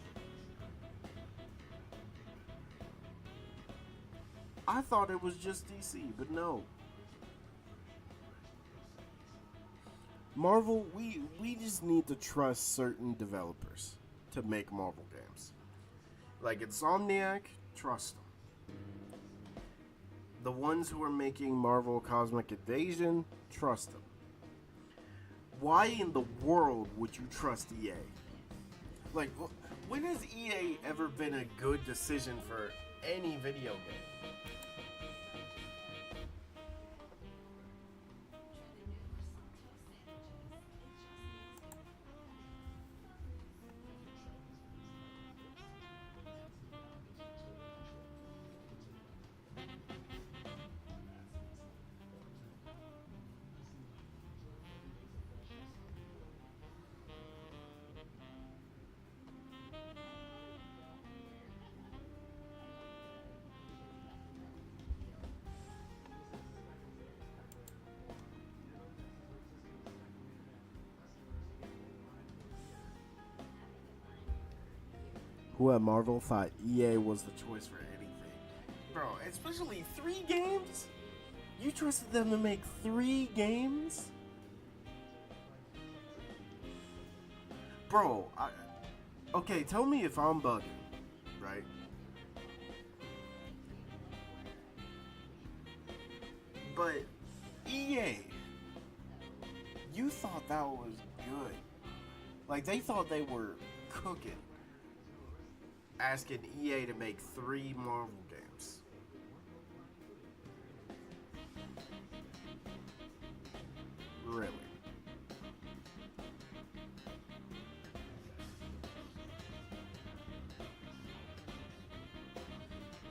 I thought it was just DC, but no. Marvel, we just need to trust certain developers to make Marvel games. Like Insomniac, trust them. The ones who are making Marvel Cosmic Invasion, trust them. Why in the world would you trust EA? Like, when has EA ever been a good decision for any video game? Who at Marvel thought EA was the choice for anything? Bro, especially 3 games? You trusted them to make 3 games? Bro, okay, tell me if I'm bugging, right? But EA, you thought that was good. Like, they thought they were cooking, asking EA to make 3 Marvel games. Really?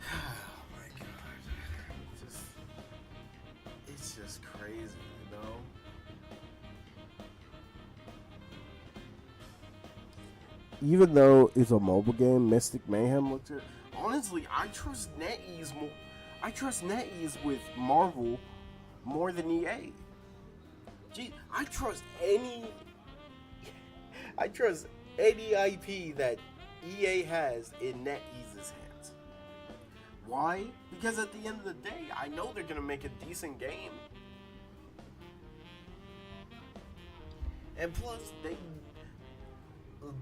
Oh my god. It's just crazy, you know? Even though it's a mobile game, Mystic Mayhem looks good. Honestly, I trust NetEase more. I trust NetEase with Marvel more than EA. Gee, I trust any IP that EA has in NetEase's hands. Why? Because at the end of the day, I know they're gonna make a decent game. And plus,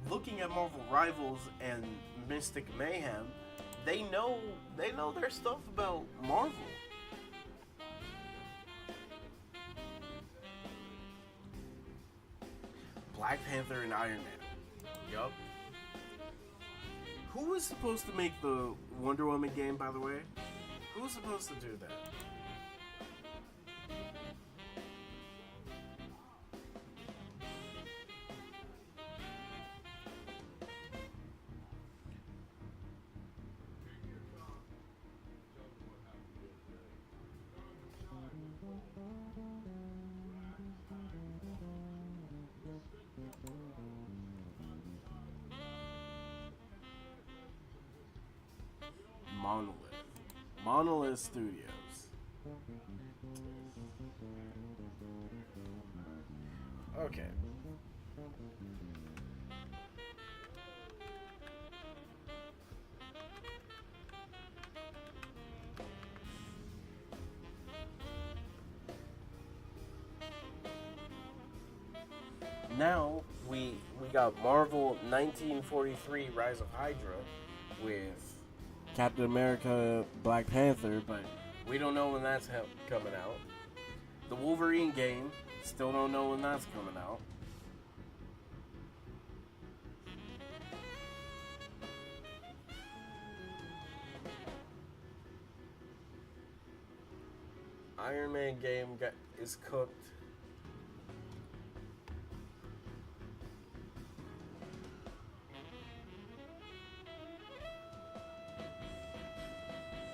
looking at Marvel Rivals and Mystic Mayhem, they know their stuff about Marvel. Black Panther and Iron Man. Yup. Who was supposed to make the Wonder Woman game, by the way? Who was supposed to do that? Monolith Studios. Okay. Now we got Marvel 1943 Rise of Hydra with Captain America, Black Panther, but we don't know when that's coming out. The Wolverine game, still don't know when that's coming out. Iron Man game is cooked.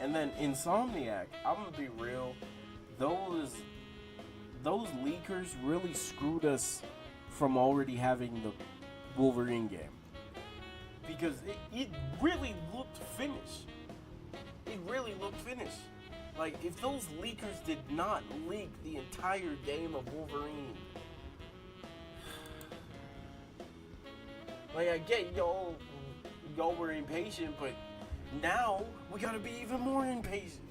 And then Insomniac, I'm gonna be real, those leakers really screwed us from already having the Wolverine game. Because it really looked finished. It really looked finished. Like, if those leakers did not leak the entire game of Wolverine. Like, I get y'all were impatient, but now we gotta be even more impatient.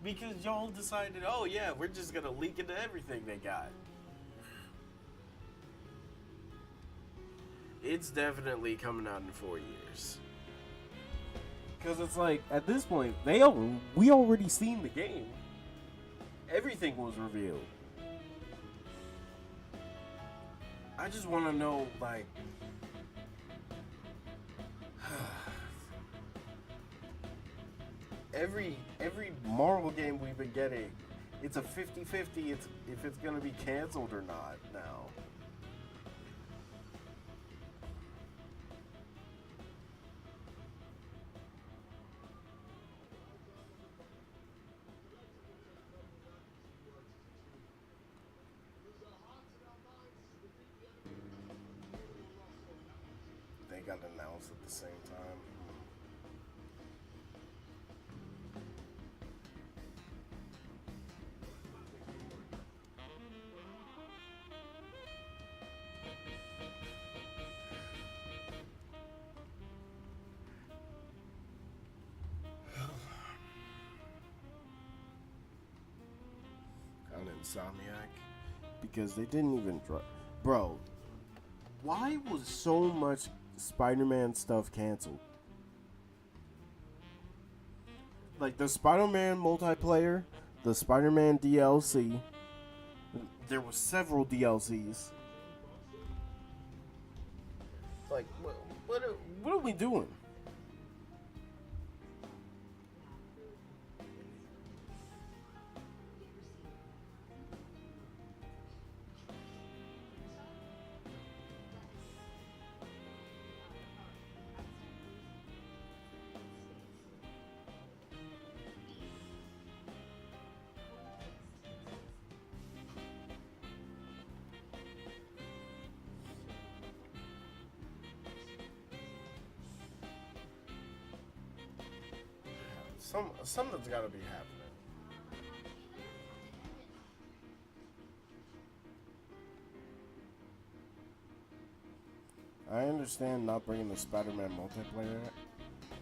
Because y'all decided, oh yeah, we're just gonna leak into everything they got. It's definitely coming out in 4 years. Because it's like, at this point, we already seen the game. Everything was revealed. I just want to know, like, every Marvel game we've been getting, it's a 50-50 if it's going to be canceled or not now. They got announced at the same time. On Insomniac, because they didn't even bro, why was so much Spider-Man stuff canceled? Like the Spider-Man multiplayer, the Spider-Man DLC. There were several DLCs. Like, what are we doing? Something's got to be happening. I understand not bringing the Spider-Man multiplayer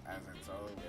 as its own game.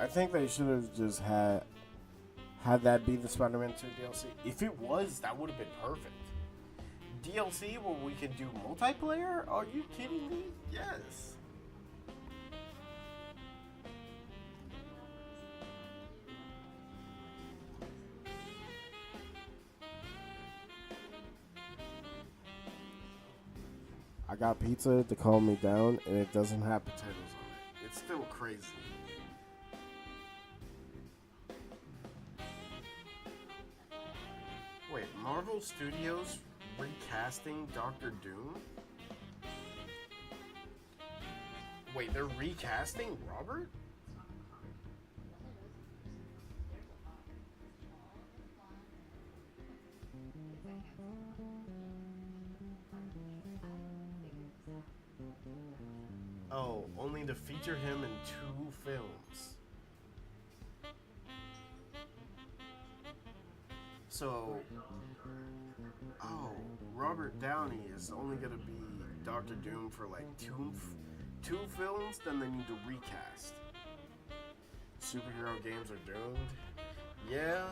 I think they should have just had that be the Spider-Man 2 DLC. If it was, that would have been perfect. DLC where we can do multiplayer? Are you kidding me? Yes. I got pizza to calm me down, and it doesn't have potatoes on it. It's still crazy. Wait, Marvel Studios recasting Doctor Doom? Wait, they're recasting Robert? Oh, only to feature him in 2 films. So, Robert Downey is only gonna be Doctor Doom for like two films, then they need to recast. Superhero games are doomed. Yeah.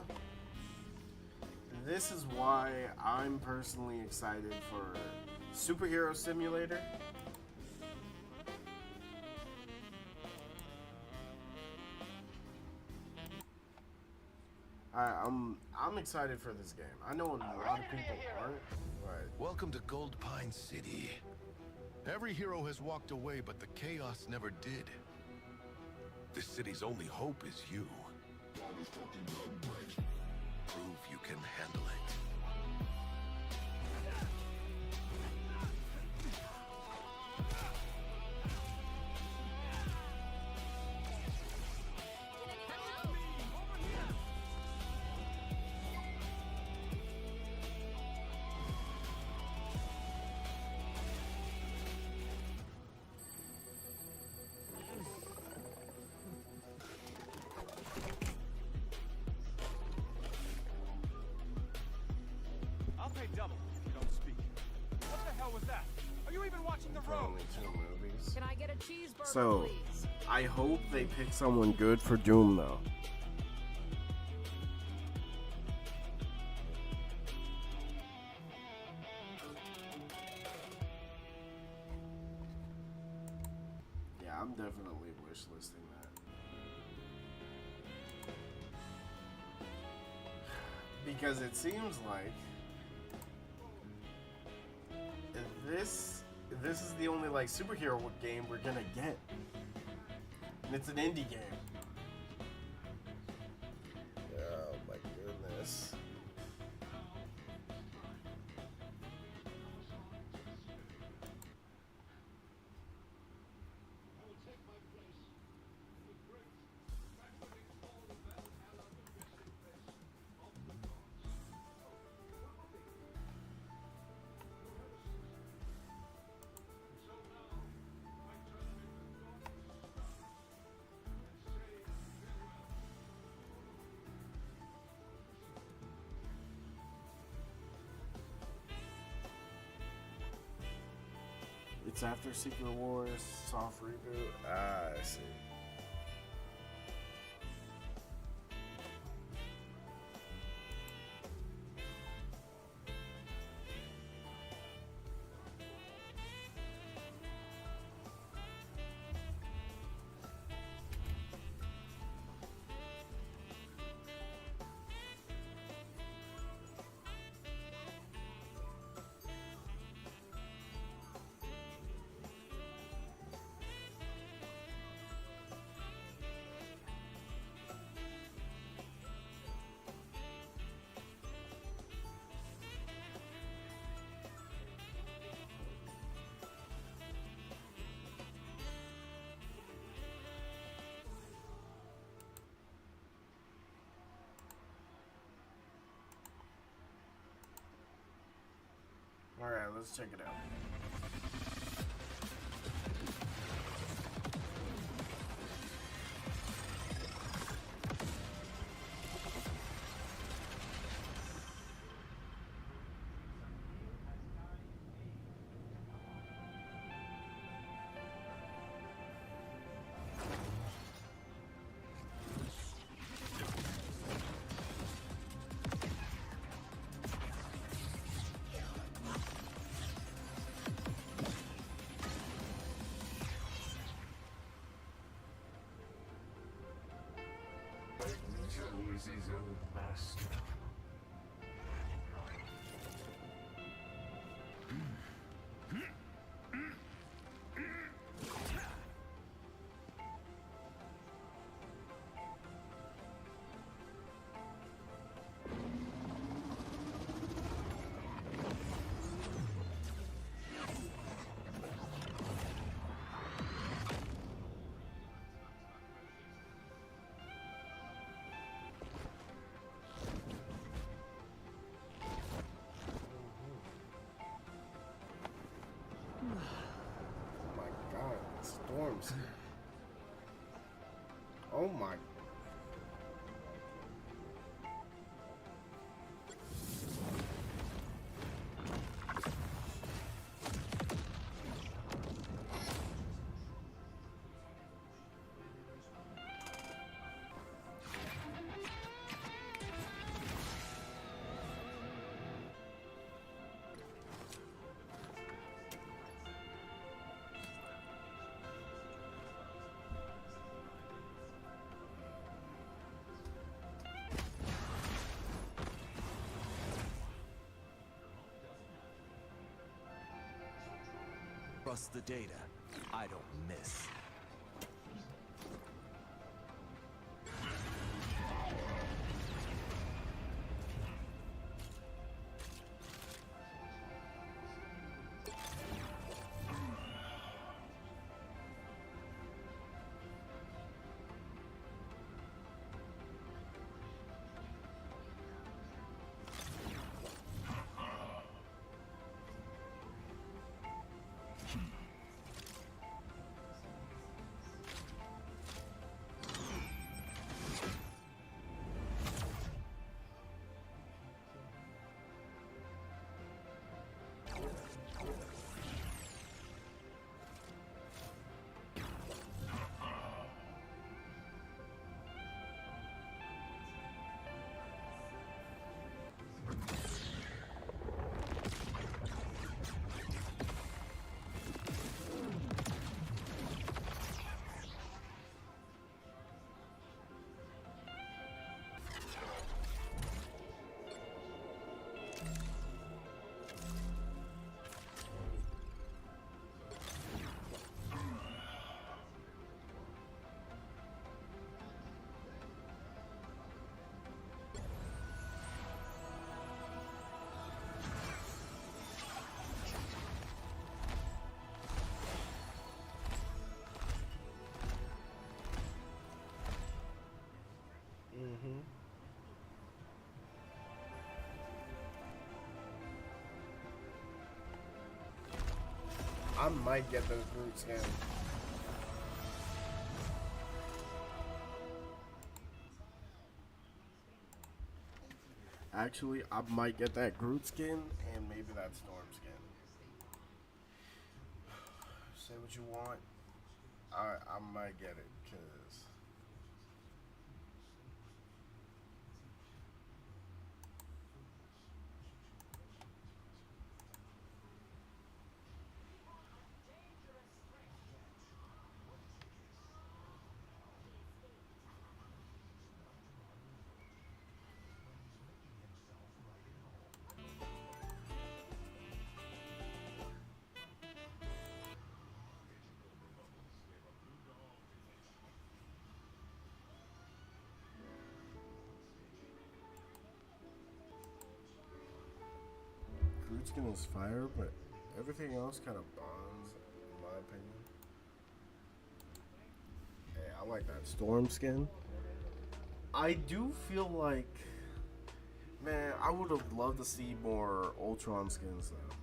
This is why I'm personally excited for Superhero Simulator. I'm excited for this game. I know a lot of people aren't, but Welcome to Gold Pine City. Every hero has walked away, but the chaos never did. This city's only hope is you. Prove you can handle it. I'll pay double if you don't speak. What the hell was that? Are you even watching the road? only 2 movies. Can I get a cheeseburger, So, please? I hope they pick someone good for Doom, though. Yeah, I'm definitely wishlisting that. Because it seems like this is the only like superhero game we're gonna get. And it's an indie game. Oh my goodness. It's after Secret Wars, soft reboot. Ah, I see. Alright, let's check it out. Chose his own master. Storms. Oh my. Trust the data. I don't miss. I might get those brutes again. Actually, I might get that Groot skin and maybe that Storm skin. Say what you want. I might get it, cause Groot skin is fire, but everything else kind of bonds, in my opinion. Hey, I like that Storm skin. I do feel like, man, I would have loved to see more Ultron skins though.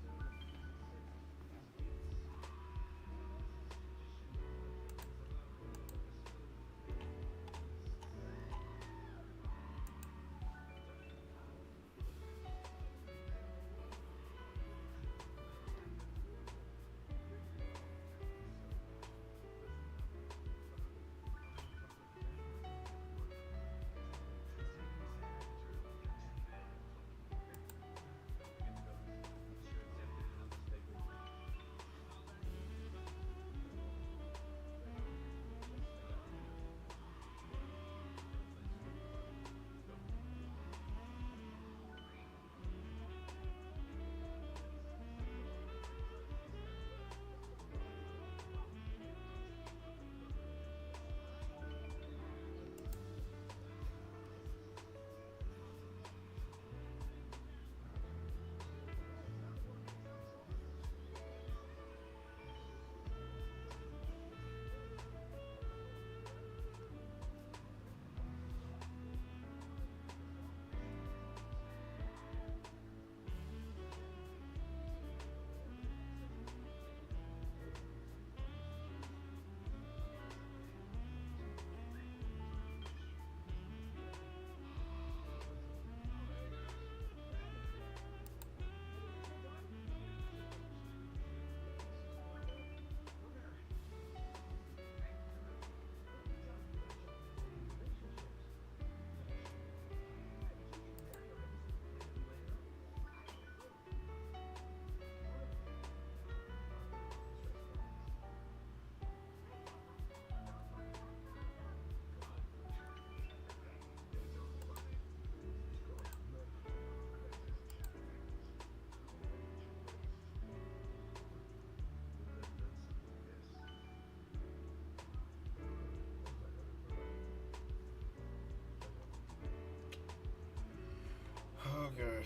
Okay.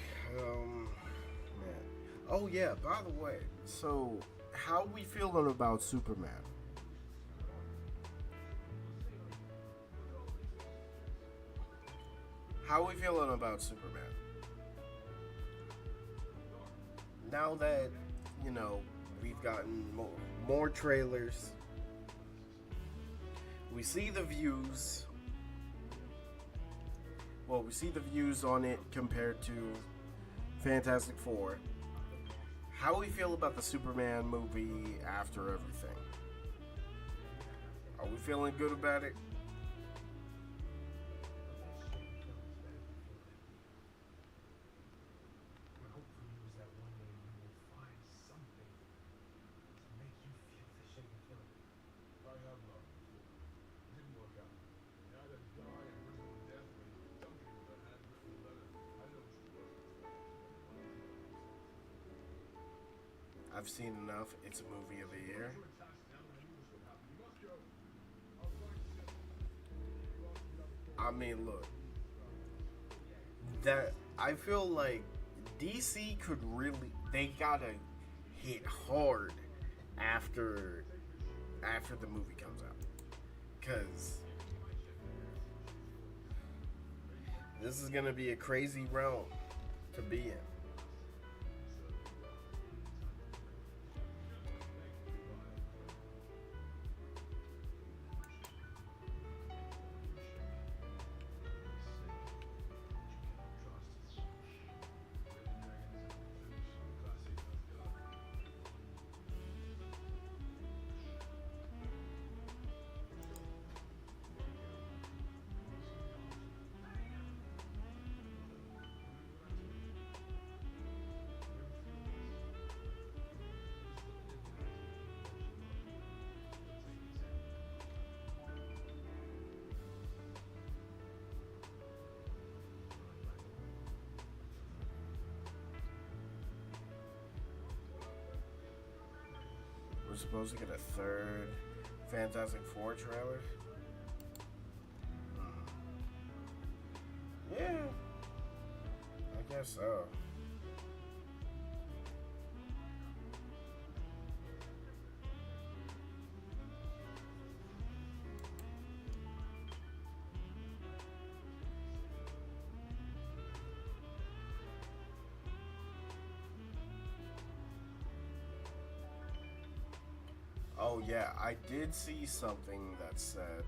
Man. Oh yeah. By the way, so how we feeling about Superman? How we feeling about Superman? Now that we've gotten more trailers, we see the views. Well, we see the views on it compared to Fantastic Four. How we feel about the Superman movie after everything? Are we feeling good about it? I've seen enough. It's a movie of the year. I mean, look. That I feel like DC could really, they gotta hit hard after the movie comes out, cause this is gonna be a crazy realm to be in. we're supposed to get a third Fantastic Four trailer. Yeah, I guess so. Oh yeah, I did see something that said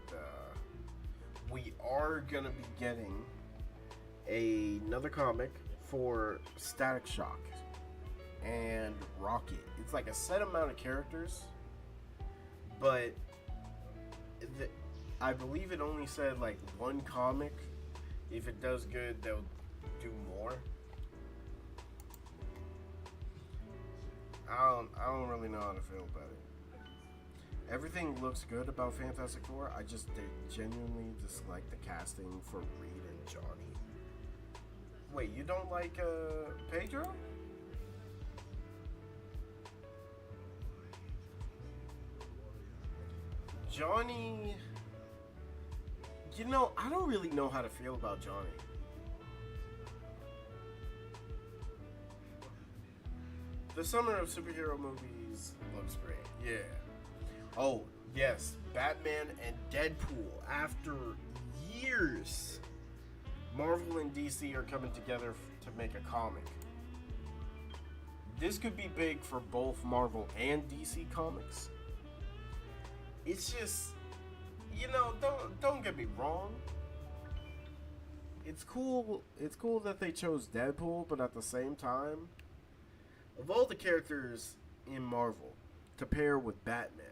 we are gonna be getting another comic for Static Shock and Rocket. It's like a set amount of characters, but I believe it only said like one comic. If it does good, they'll do more. I don't really know how to feel about it. Everything looks good about Fantastic Four. I genuinely dislike the casting for Reed and Johnny. Wait, you don't like Pedro? Johnny, you know, I don't really know how to feel about Johnny. The summer of superhero movies looks great. Yeah. Oh, yes. Batman and Deadpool. After years, Marvel and DC are coming together to make a comic. This could be big for both Marvel and DC comics. It's just, you know, don't get me wrong. It's cool that they chose Deadpool, but at the same time, of all the characters in Marvel to pair with Batman,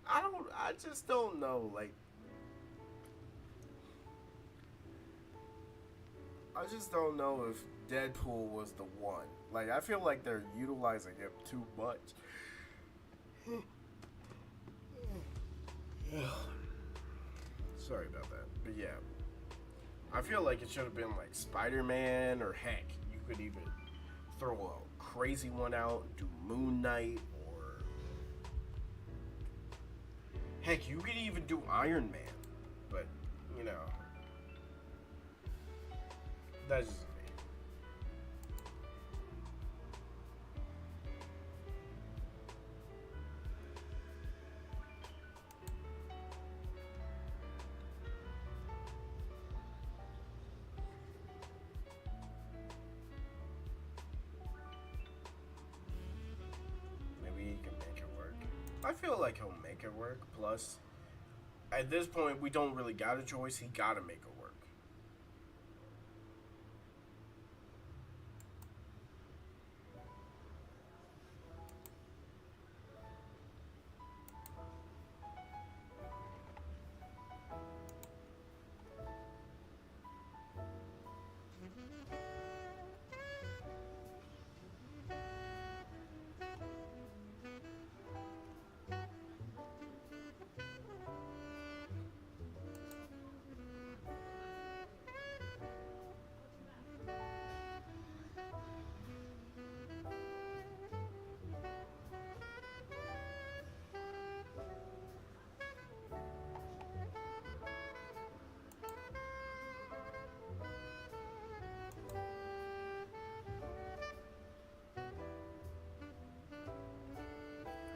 I just don't know, like, I just don't know if Deadpool was the one. Like, I feel like they're utilizing him too much. Sorry about that. But yeah, I feel like it should have been like Spider-Man, or heck, you could even throw a crazy one out and do Moon Knight, or heck, you could even do Iron Man. But, you know, that's just me. I feel like he'll make it work. Plus, at this point, we don't really got a choice. He gotta make it work.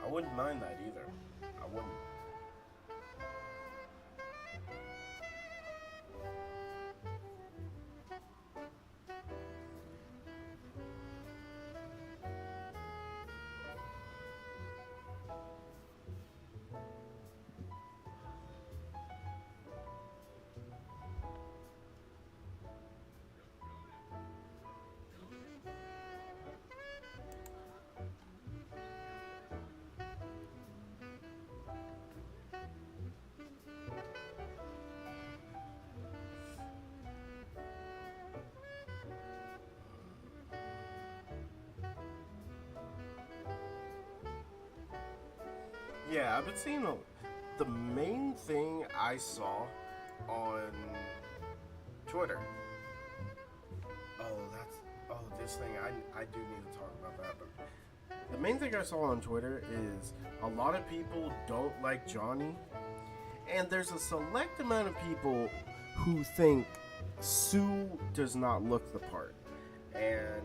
I wouldn't mind that either. I wouldn't. Yeah, I've been seeing the main thing I saw on Twitter. Oh, this thing, I do need to talk about that, but The main thing I saw on Twitter is a lot of people don't like Johnny, and there's a select amount of people who think Sue does not look the part. And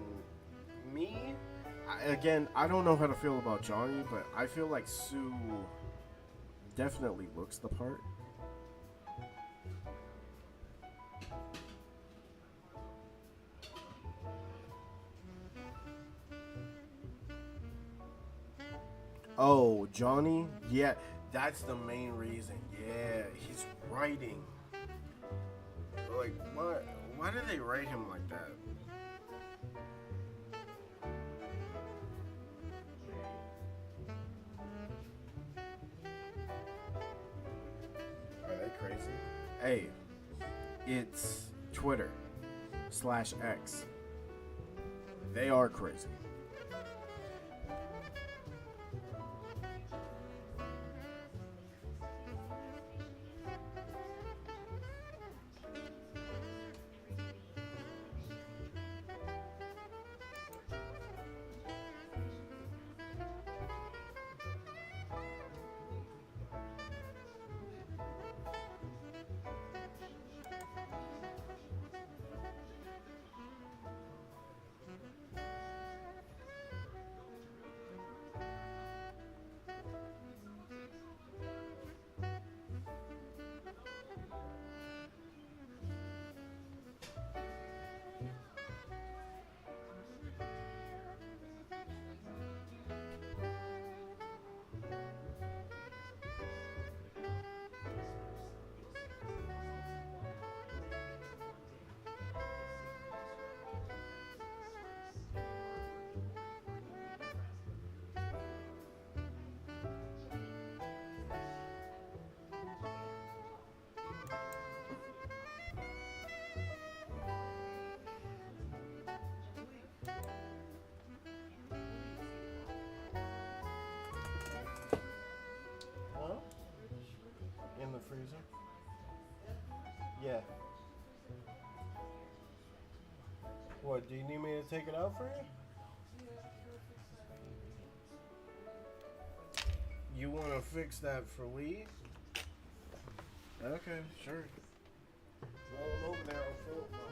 me, again, I don't know how to feel about Johnny, but I feel like Sue definitely looks the part. Oh, Johnny? Yeah, that's the main reason. Yeah, he's writing. Like, what? Why did they write him like that? Are they crazy? Hey, it's Twitter/X. They are crazy. Huh? In the freezer? Yeah. What, do you need me to take it out for you? You want to fix that for Lee? Okay, sure. Roll over there, I'll fill up my water.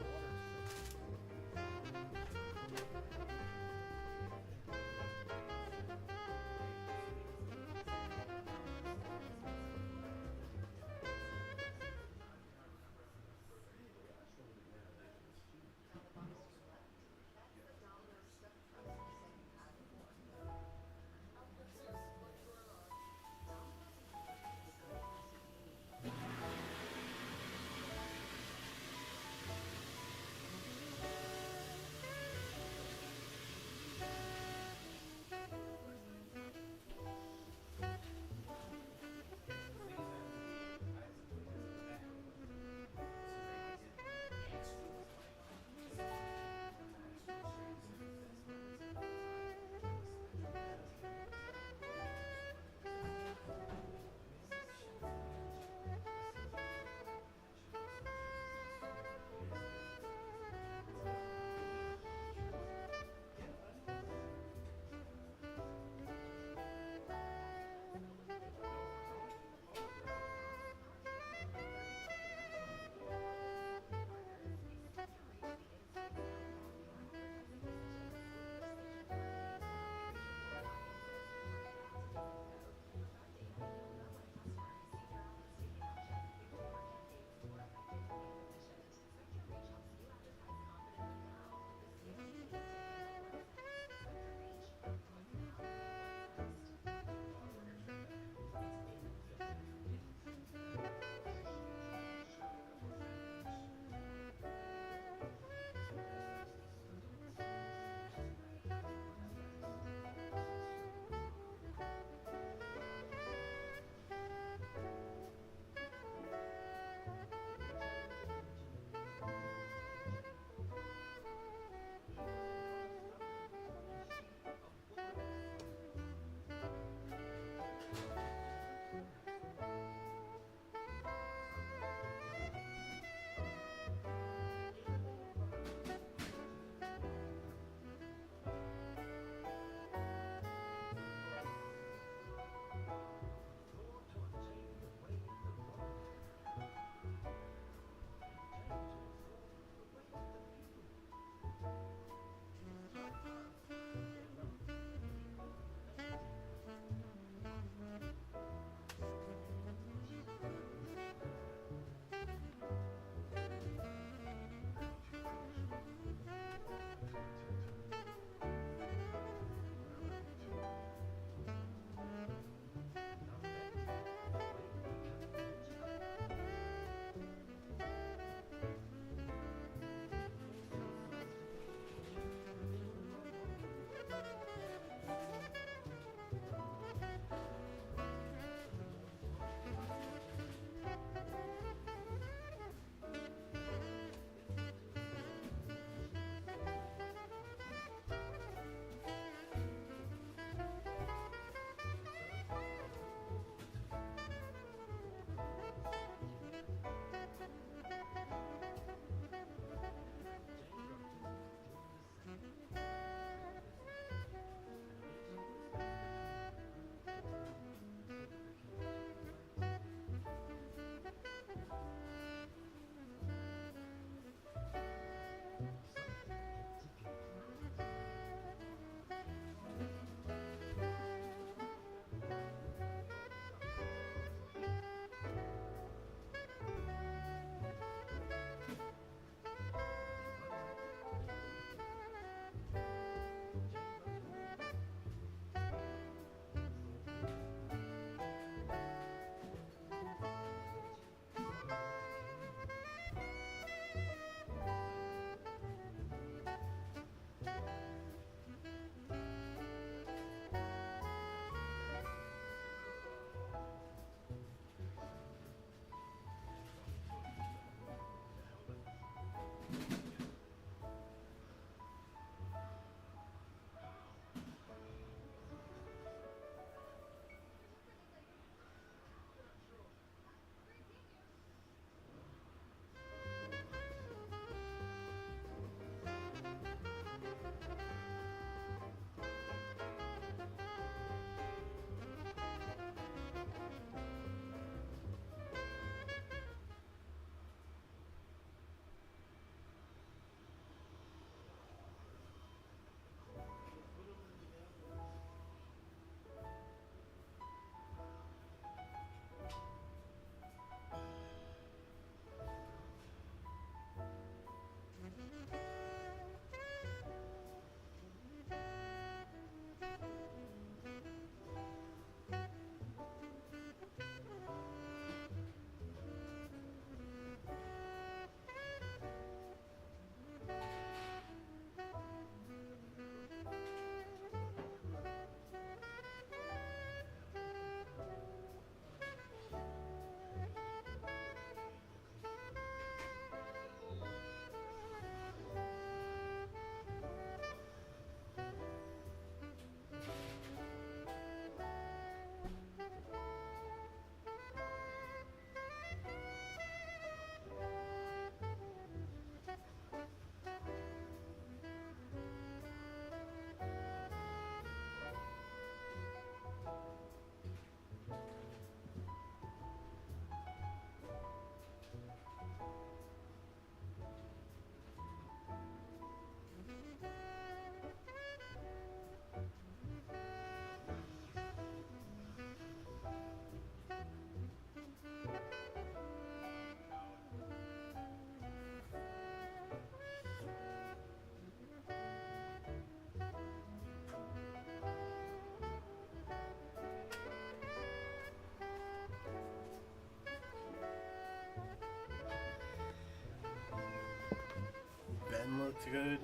looked good.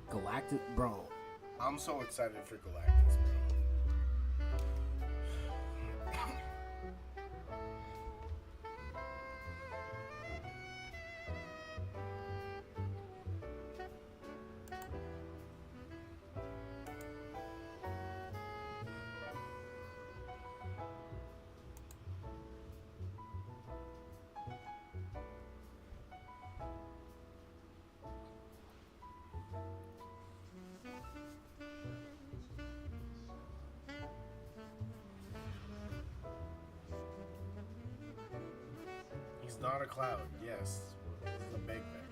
Galactic, bro. I'm so excited for Galactus, bro. He's not a cloud, yes. This is a big thing.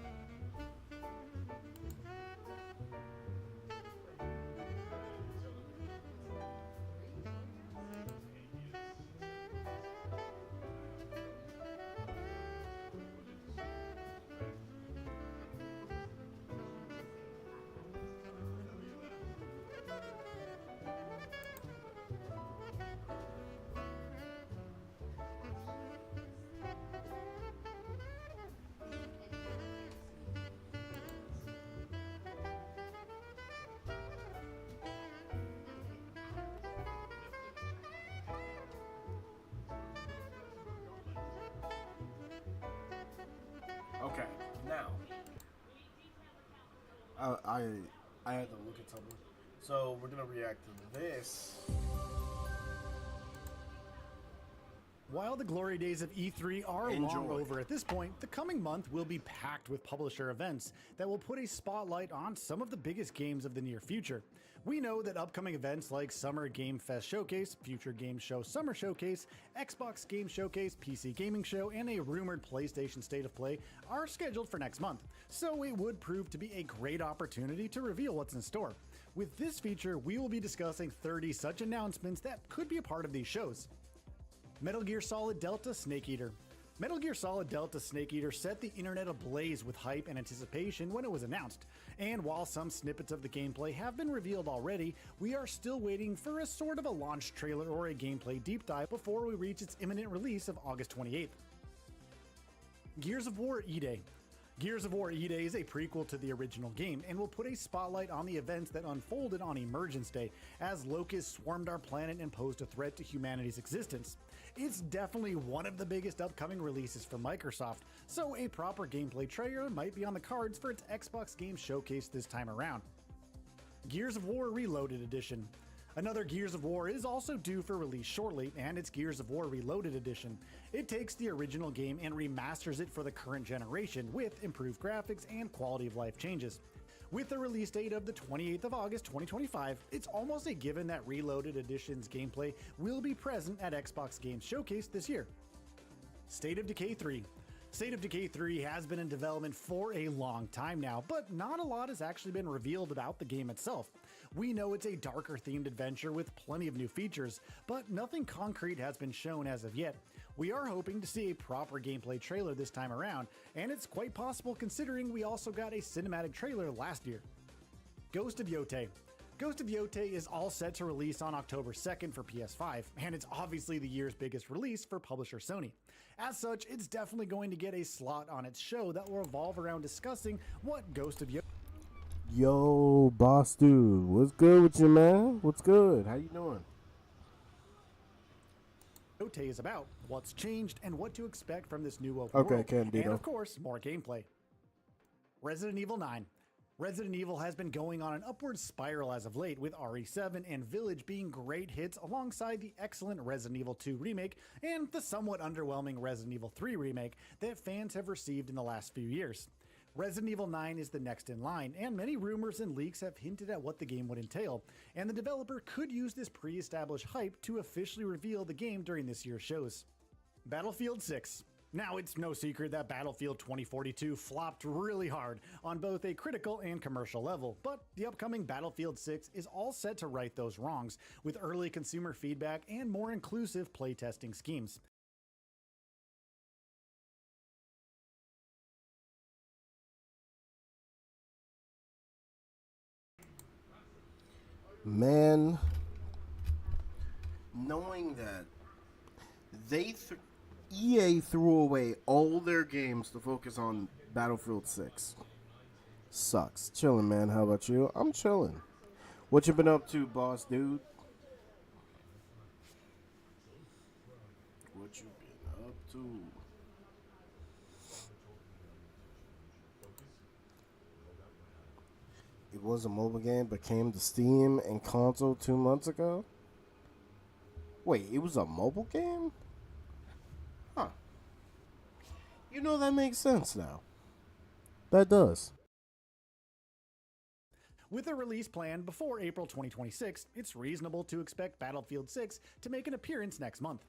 Okay, now I had to look at something. So we're gonna react to this. While the glory days of E3 are long Enjoy. over at this point, the coming month will be packed with publisher events that will put a spotlight on some of the biggest games of the near future. We know that upcoming events like Summer Game Fest Showcase, Future Game Show Summer Showcase, Xbox Game Showcase, PC Gaming Show, and a rumored PlayStation State of Play are scheduled for next month, so it would prove to be a great opportunity to reveal what's in store. With this feature, we will be discussing 30 such announcements that could be a part of these shows. Metal Gear Solid Delta Snake Eater. Metal Gear Solid Delta Snake Eater set the internet ablaze with hype and anticipation when it was announced. And while some snippets of the gameplay have been revealed already, we are still waiting for a sort of a launch trailer or a gameplay deep dive before we reach its imminent release of August 28th. Gears of War E-Day. Gears of War E-Day is a prequel to the original game and will put a spotlight on the events that unfolded on Emergence Day as locusts swarmed our planet and posed a threat to humanity's existence. It's definitely one of the biggest upcoming releases for Microsoft, so a proper gameplay trailer might be on the cards for its Xbox Game Showcase this time around. Gears of War Reloaded Edition. Another Gears of War is also due for release shortly, and it's Gears of War Reloaded Edition. It takes the original game and remasters it for the current generation with improved graphics and quality of life changes. With the release date of the 28th of August 2025, it's almost a given that Reloaded Edition's gameplay will be present at Xbox Games Showcase this year. State of Decay 3. State of Decay 3 has been in development for a long time now, but not a lot has actually been revealed about the game itself. We know it's a darker themed adventure with plenty of new features, but nothing concrete has been shown as of yet. We are hoping to see a proper gameplay trailer this time around, and it's quite possible considering we also got a cinematic trailer last year. Ghost of Yotei. Ghost of Yotei is all set to release on October 2nd for PS5, and it's obviously the year's biggest release for publisher Sony. As such, it's definitely going to get a slot on its show that will revolve around discussing what Ghost of Yotei Yo, boss dude, what's good with you, man? What's good? How you doing? is about, what's changed, and what to expect from this new open world, Candido. and of course, more gameplay. Resident Evil 9. Resident Evil has been going on an upward spiral as of late, with RE7 and Village being great hits alongside the excellent Resident Evil 2 remake and the somewhat underwhelming Resident Evil 3 remake that fans have received in the last few years. Resident Evil 9 is the next in line, and many rumors and leaks have hinted at what the game would entail, and the developer could use this pre-established hype to officially reveal the game during this year's shows. Battlefield 6. Now, it's no secret that Battlefield 2042 flopped really hard on both a critical and commercial level, but the upcoming Battlefield 6 is all set to right those wrongs, with early consumer feedback and more inclusive playtesting schemes. Man, Knowing that EA threw away all their games to focus on Battlefield 6. Sucks. Chilling, man. How about you? I'm chilling. What you been up to, boss dude? What you been up to? It was a mobile game, but came to Steam and console 2 months ago? Wait, it was a mobile game? Huh. You know, that makes sense now. That does. With a release planned before April 2026, it's reasonable to expect Battlefield 6 to make an appearance next month.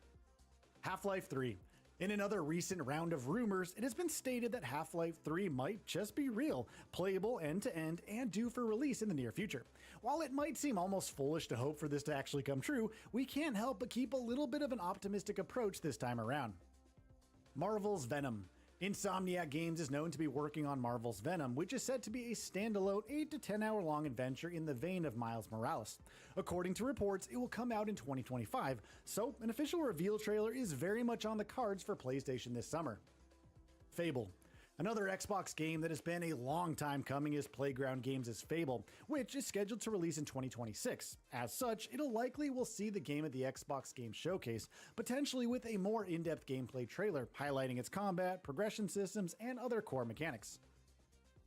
Half-Life 3. In another recent round of rumors, it has been stated that Half-Life 3 might just be real, playable end-to-end, and due for release in the near future. While it might seem almost foolish to hope for this to actually come true, we can't help but keep a little bit of an optimistic approach this time around. Marvel's Venom. Insomniac Games is known to be working on Marvel's Venom, which is said to be a standalone 8 to 10 hour long adventure in the vein of Miles Morales. According to reports, it will come out in 2025, so an official reveal trailer is very much on the cards for PlayStation this summer. Fable. Another Xbox game that has been a long time coming is Playground Games' Fable, which is scheduled to release in 2026. As such, it'll likely will see the game at the Xbox Game Showcase, potentially with a more in-depth gameplay trailer highlighting its combat, progression systems, and other core mechanics.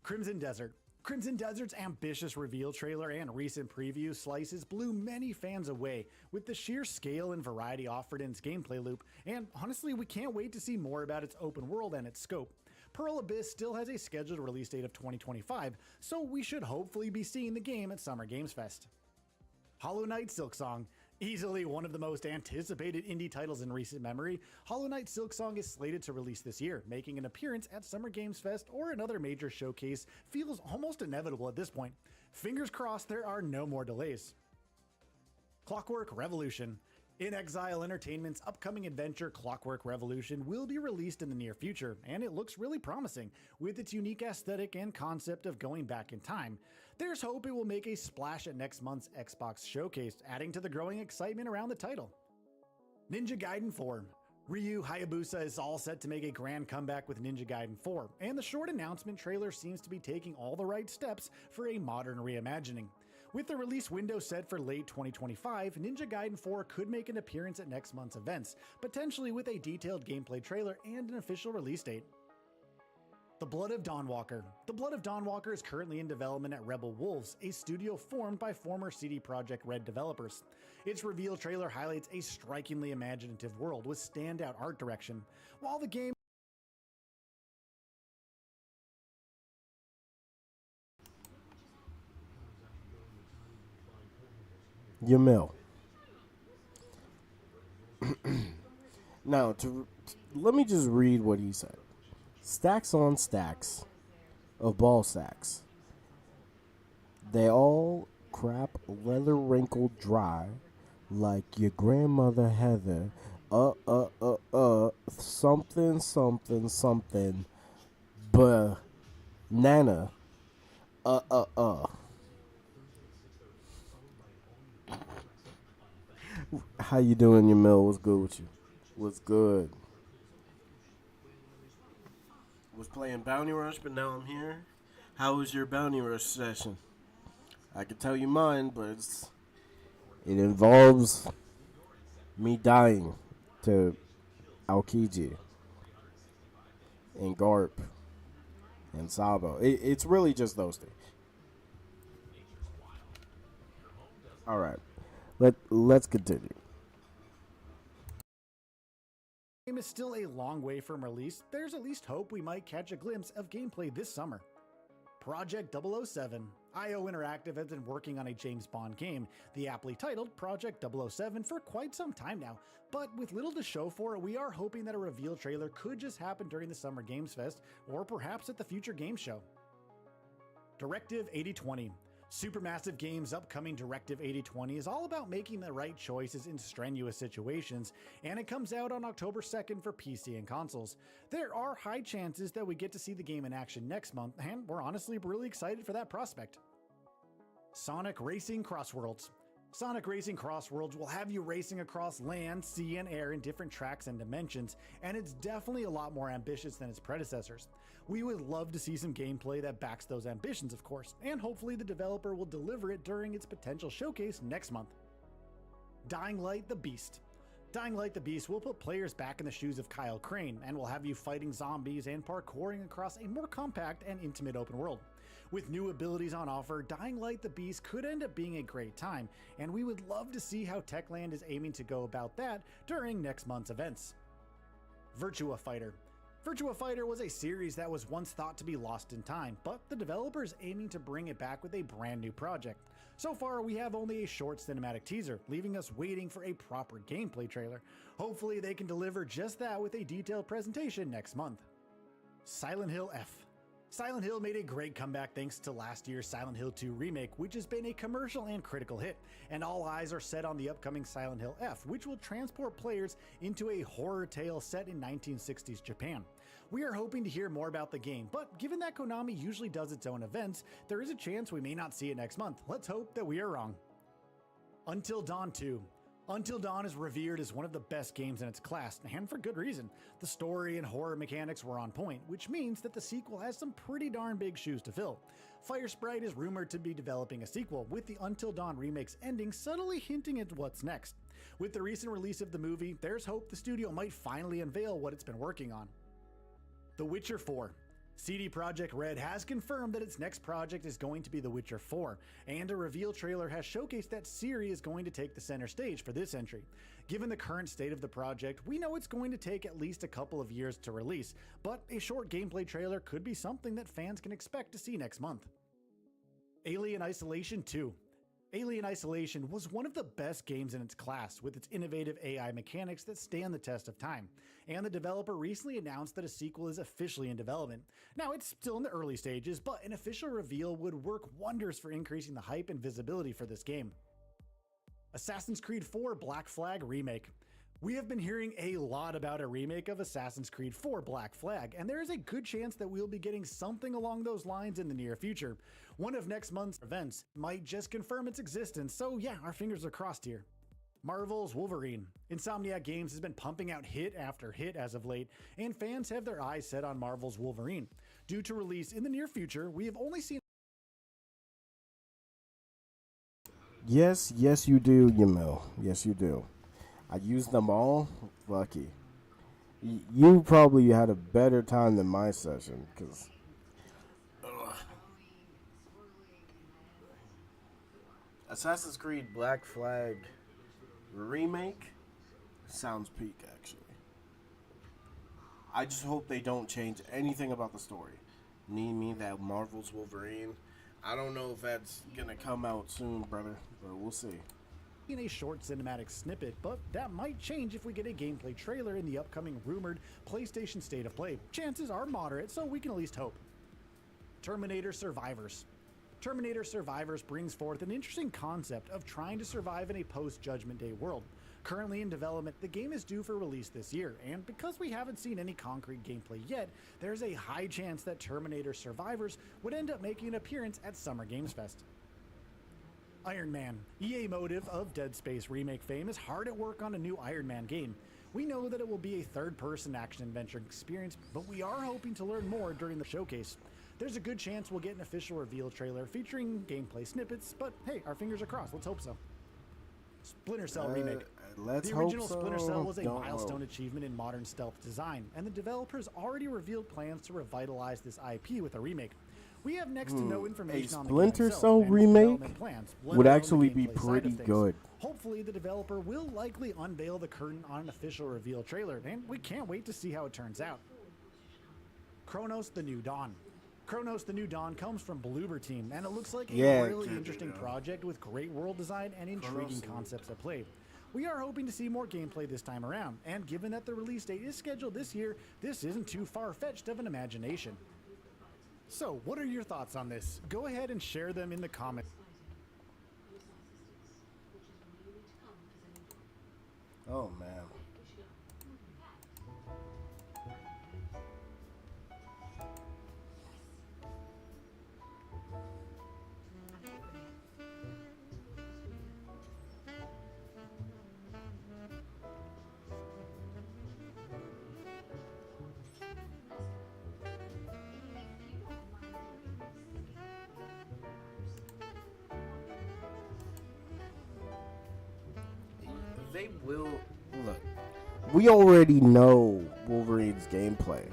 Crimson Desert. Crimson Desert's ambitious reveal trailer and recent preview slices blew many fans away with the sheer scale and variety offered in its gameplay loop, and honestly, we can't wait to see more about its open world and its scope. Pearl Abyss still has a scheduled release date of 2025, so we should hopefully be seeing the game at Summer Games Fest. Hollow Knight Silksong. Easily one of the most anticipated indie titles in recent memory, Hollow Knight Silksong is slated to release this year, making an appearance at Summer Games Fest or another major showcase feels almost inevitable at this point. Fingers crossed there are no more delays. Clockwork Revolution. In Exile Entertainment's upcoming adventure Clockwork Revolution will be released in the near future, and it looks really promising, with its unique aesthetic and concept of going back in time. There's hope it will make a splash at next month's Xbox Showcase, adding to the growing excitement around the title. Ninja Gaiden 4. Ryu Hayabusa is all set to make a grand comeback with Ninja Gaiden 4, and the short announcement trailer seems to be taking all the right steps for a modern reimagining. With the release window set for late 2025, Ninja Gaiden 4 could make an appearance at next month's events, potentially with a detailed gameplay trailer and an official release date. The Blood of Dawnwalker. The Blood of Dawnwalker is currently in development at Rebel Wolves, a studio formed by former CD Projekt Red developers. Its reveal trailer highlights a strikingly imaginative world with standout art direction. While the game Yamil. Now, let me just read what he said. Stacks on stacks of ball sacks. They all crap leather wrinkled dry like your grandmother Heather. Something, something, something. Banana. How you doing, Yamil? What's good with you? What's good? Was playing Bounty Rush, but now I'm here. How was your Bounty Rush session? I could tell you mine, but It involves me dying to Aokiji and Garp and Sabo. It's really just those three. All right, let's continue. The game is still a long way from release, there's at least hope we might catch a glimpse of gameplay this summer. Project 007. IO Interactive has been working on a James Bond game, the aptly titled Project 007, for quite some time now, but with little to show for it, we are hoping that a reveal trailer could just happen during the Summer Games Fest, or perhaps at the future game show. Directive 8020. Supermassive Games' upcoming Directive 8020 is all about making the right choices in strenuous situations, and it comes out on October 2nd for PC and consoles. There are high chances that we get to see the game in action next month, and we're honestly really excited for that prospect. Sonic Racing Crossworlds. Sonic Racing Cross Worlds will have you racing across land, sea, and air in different tracks and dimensions, and it's definitely a lot more ambitious than its predecessors. We would love to see some gameplay that backs those ambitions, of course, and hopefully the developer will deliver it during its potential showcase next month. Dying Light the Beast. Dying Light the Beast will put players back in the shoes of Kyle Crane and will have you fighting zombies and parkouring across a more compact and intimate open world. With new abilities on offer, Dying Light the Beast could end up being a great time, and we would love to see how Techland is aiming to go about that during next month's events. Virtua Fighter. Virtua Fighter was a series that was once thought to be lost in time, but the developer is aiming to bring it back with a brand new project. So far, we have only a short cinematic teaser, leaving us waiting for a proper gameplay trailer. Hopefully they can deliver just that with a detailed presentation next month. Silent Hill F. Silent Hill made a great comeback thanks to last year's Silent Hill 2 remake, which has been a commercial and critical hit, and all eyes are set on the upcoming Silent Hill F, which will transport players into a horror tale set in 1960s Japan. We are hoping to hear more about the game, but given that Konami usually does its own events, there is a chance we may not see it next month. Let's hope that we are wrong. Until Dawn 2. Until Dawn is revered as one of the best games in its class, and for good reason. The story and horror mechanics were on point, which means that the sequel has some pretty darn big shoes to fill. Firesprite is rumored to be developing a sequel, with the Until Dawn remake's ending subtly hinting at what's next. With the recent release of the movie, there's hope the studio might finally unveil what it's been working on. The Witcher 4. CD Projekt Red has confirmed that its next project is going to be The Witcher 4, and a reveal trailer has showcased that Ciri is going to take the center stage for this entry. Given the current state of the project, we know it's going to take at least a couple of years to release, but a short gameplay trailer could be something that fans can expect to see next month. Alien Isolation 2. Alien Isolation was one of the best games in its class, with its innovative AI mechanics that stand the test of time, and the developer recently announced that a sequel is officially in development. Now, it's still in the early stages, but an official reveal would work wonders for increasing the hype and visibility for this game. Assassin's Creed 4 Black Flag Remake. We have been hearing a lot about a remake of Assassin's Creed 4 Black Flag, and there is a good chance that we'll be getting something along those lines in the near future. One of next month's events might just confirm its existence, so yeah, our fingers are crossed here. Marvel's Wolverine. Insomniac Games has been pumping out hit after hit as of late, and fans have their eyes set on Marvel's Wolverine. Due to release in the near future, we have only seen... Yes, you do, Yamil. Yes, you do. I used them all. Lucky. You probably had a better time than my session, because... Assassin's Creed Black Flag remake sounds peak, actually. I just hope they don't change anything about the story. Need me that Marvel's Wolverine. I don't know if that's gonna come out soon, brother, but we'll see. In a short cinematic snippet, but that might change if we get a gameplay trailer in the upcoming rumored PlayStation State of Play. Chances are moderate, so we can at least hope. Terminator Survivors. Terminator Survivors brings forth an interesting concept of trying to survive in a post-Judgment Day world. Currently in development, the game is due for release this year, and because we haven't seen any concrete gameplay yet, there's a high chance that Terminator Survivors would end up making an appearance at Summer Games Fest. Iron Man. EA Motive of Dead Space remake fame is hard at work on a new Iron Man game. We know that it will be a third-person action-adventure experience, but we are hoping to learn more during the showcase. There's a good chance we'll get an official reveal trailer featuring gameplay snippets, but hey, our fingers are crossed. Let's hope so. Splinter Cell remake. The original Splinter Cell was a milestone achievement in modern stealth design, and the developers already revealed plans to revitalize this IP with a remake. We have next to no information on the game Splinter Cell remake plans, would actually be pretty good. Hopefully, the developer will likely unveil the curtain on an official reveal trailer, and we can't wait to see how it turns out. Chronos: The New Dawn. Chronos: The New Dawn comes from Bloober Team, and it looks like a really interesting project with great world design and intriguing concepts at play. We are hoping to see more gameplay this time around, and given that the release date is scheduled this year, this isn't too far-fetched of an imagination. So, what are your thoughts on this? Go ahead and share them in the comments. Oh, man. they will look. We already know Wolverine's gameplay.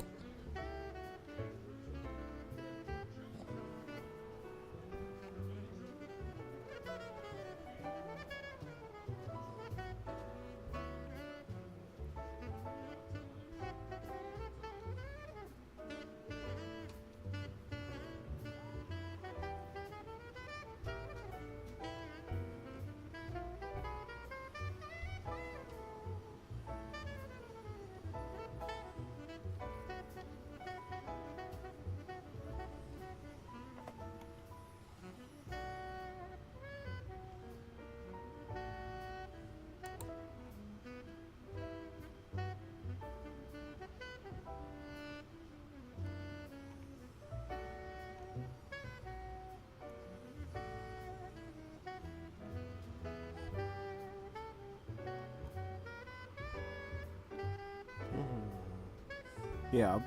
Yeah, I'm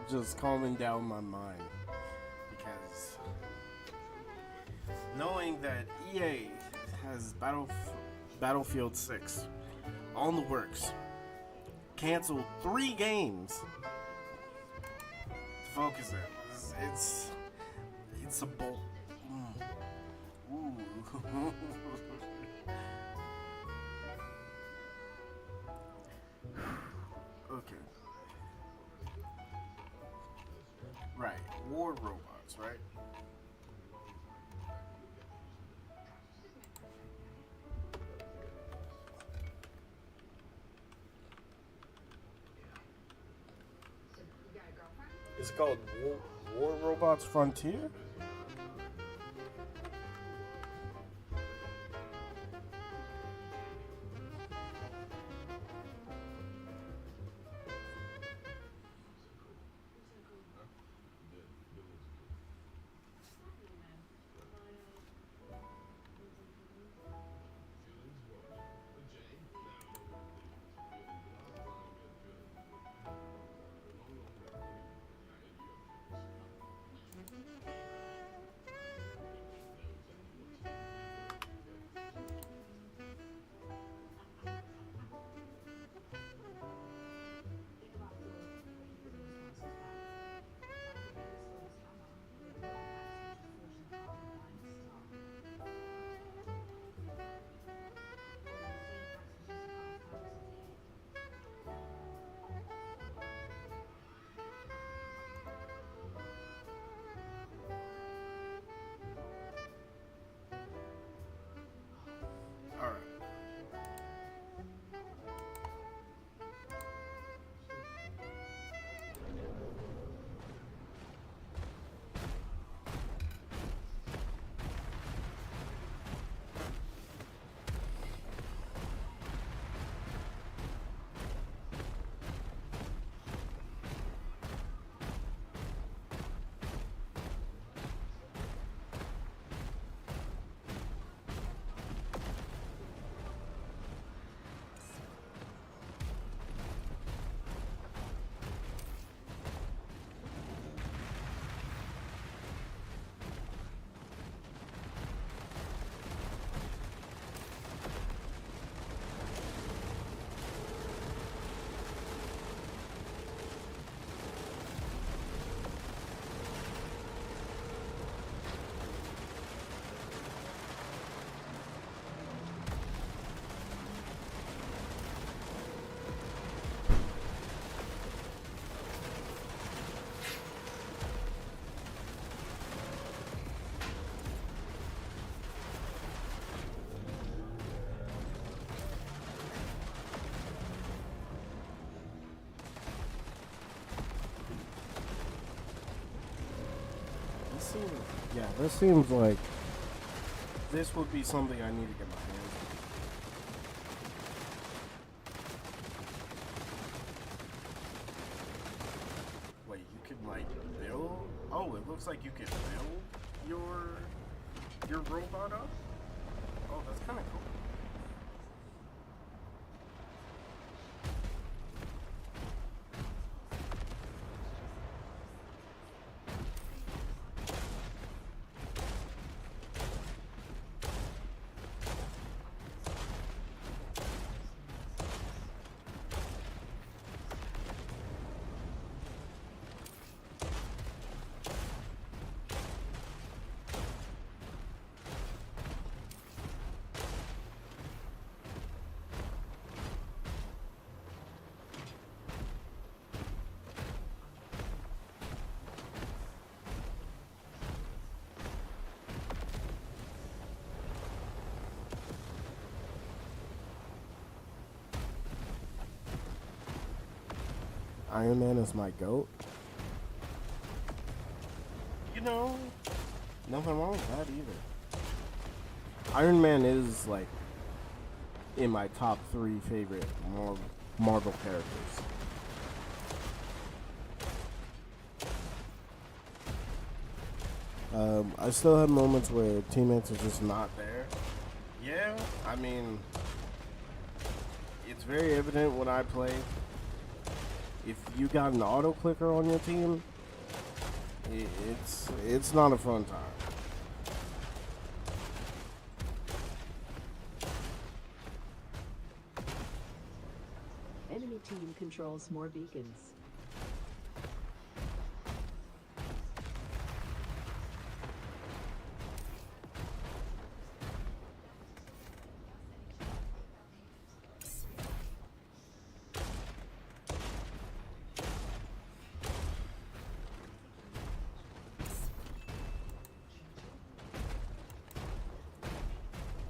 just calming down my mind because knowing that EA has Battlefield 6 on the works, canceled 3 games to focus in. It's a bolt. Ooh. Okay. Right, war robots, right? Is it called War Robots Frontier? Alright. Yeah, this seems like This would be something I need to get my hands on. Wait, you can like build? Oh, it looks like you can build your robot up? Oh, that's kind of cool. Iron Man is my GOAT. You know, nothing wrong with that either. Iron Man is like in my top 3 favorite Marvel characters. I still have moments where teammates are just not There. Yeah, I mean, it's very evident when I play. If you got an auto clicker on your team, it's not a fun time. Enemy team controls more beacons.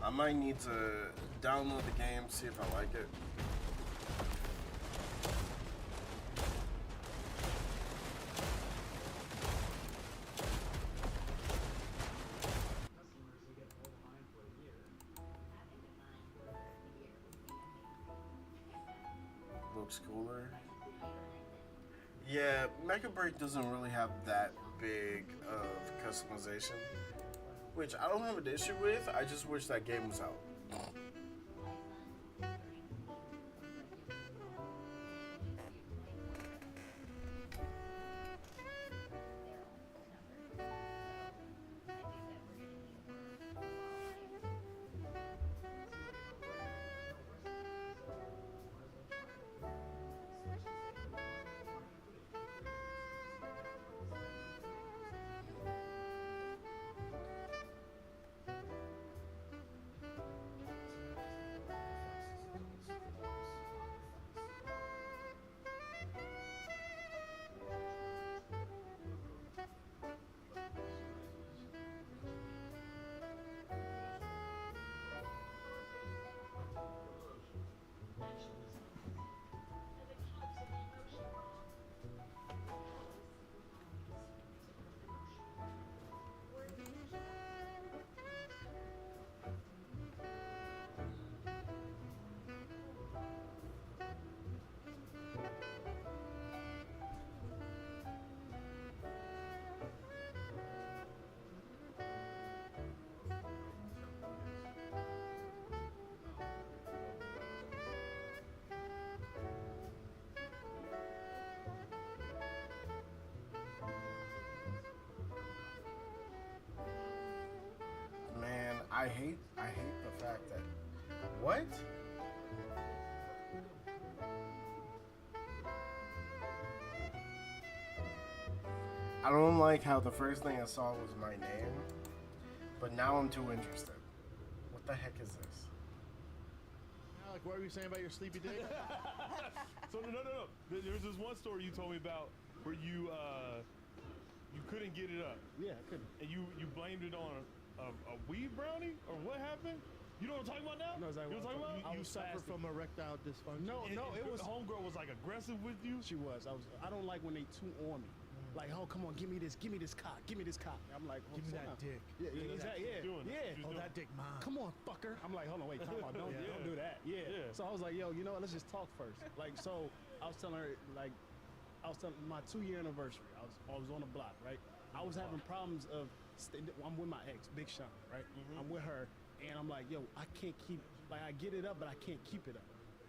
I might need to download the game, see if I like it. Looks cooler. Yeah, Mega Break doesn't really have that big of customization, which I don't have an issue with. I just wish that game was out. Man, I hate the fact that what? I don't like how the first thing I saw was my name, but now I'm too interested. What the heck is this? Alec, what were you saying about your sleepy dick? So no. There's this one story you told me about where you couldn't get it up. Yeah, I couldn't. And you blamed it on a weed brownie, or what happened? You know what I'm talking about now? No, it's like, you know what I'm talking about? you suffer from erectile dysfunction. No, it was homegirl was like aggressive with you. She was. I don't like when they too on me. Like, oh, come on, give me this cock, give me this cock. I'm like, oh, give me that dick. Yeah, exactly. Yeah. Oh, that dick mine. Come on, fucker. I'm like, hold on, wait, time out. Don't do that. Yeah. So I was like, yo, you know what? Let's just talk first. Like, so I was telling her, like, my 2-year anniversary. I was on the block, right? I was having problems of. I'm with my ex, Big Sean, right? I'm with her, and I'm like, yo, I can't keep. Like, I get it up, but I can't keep it up.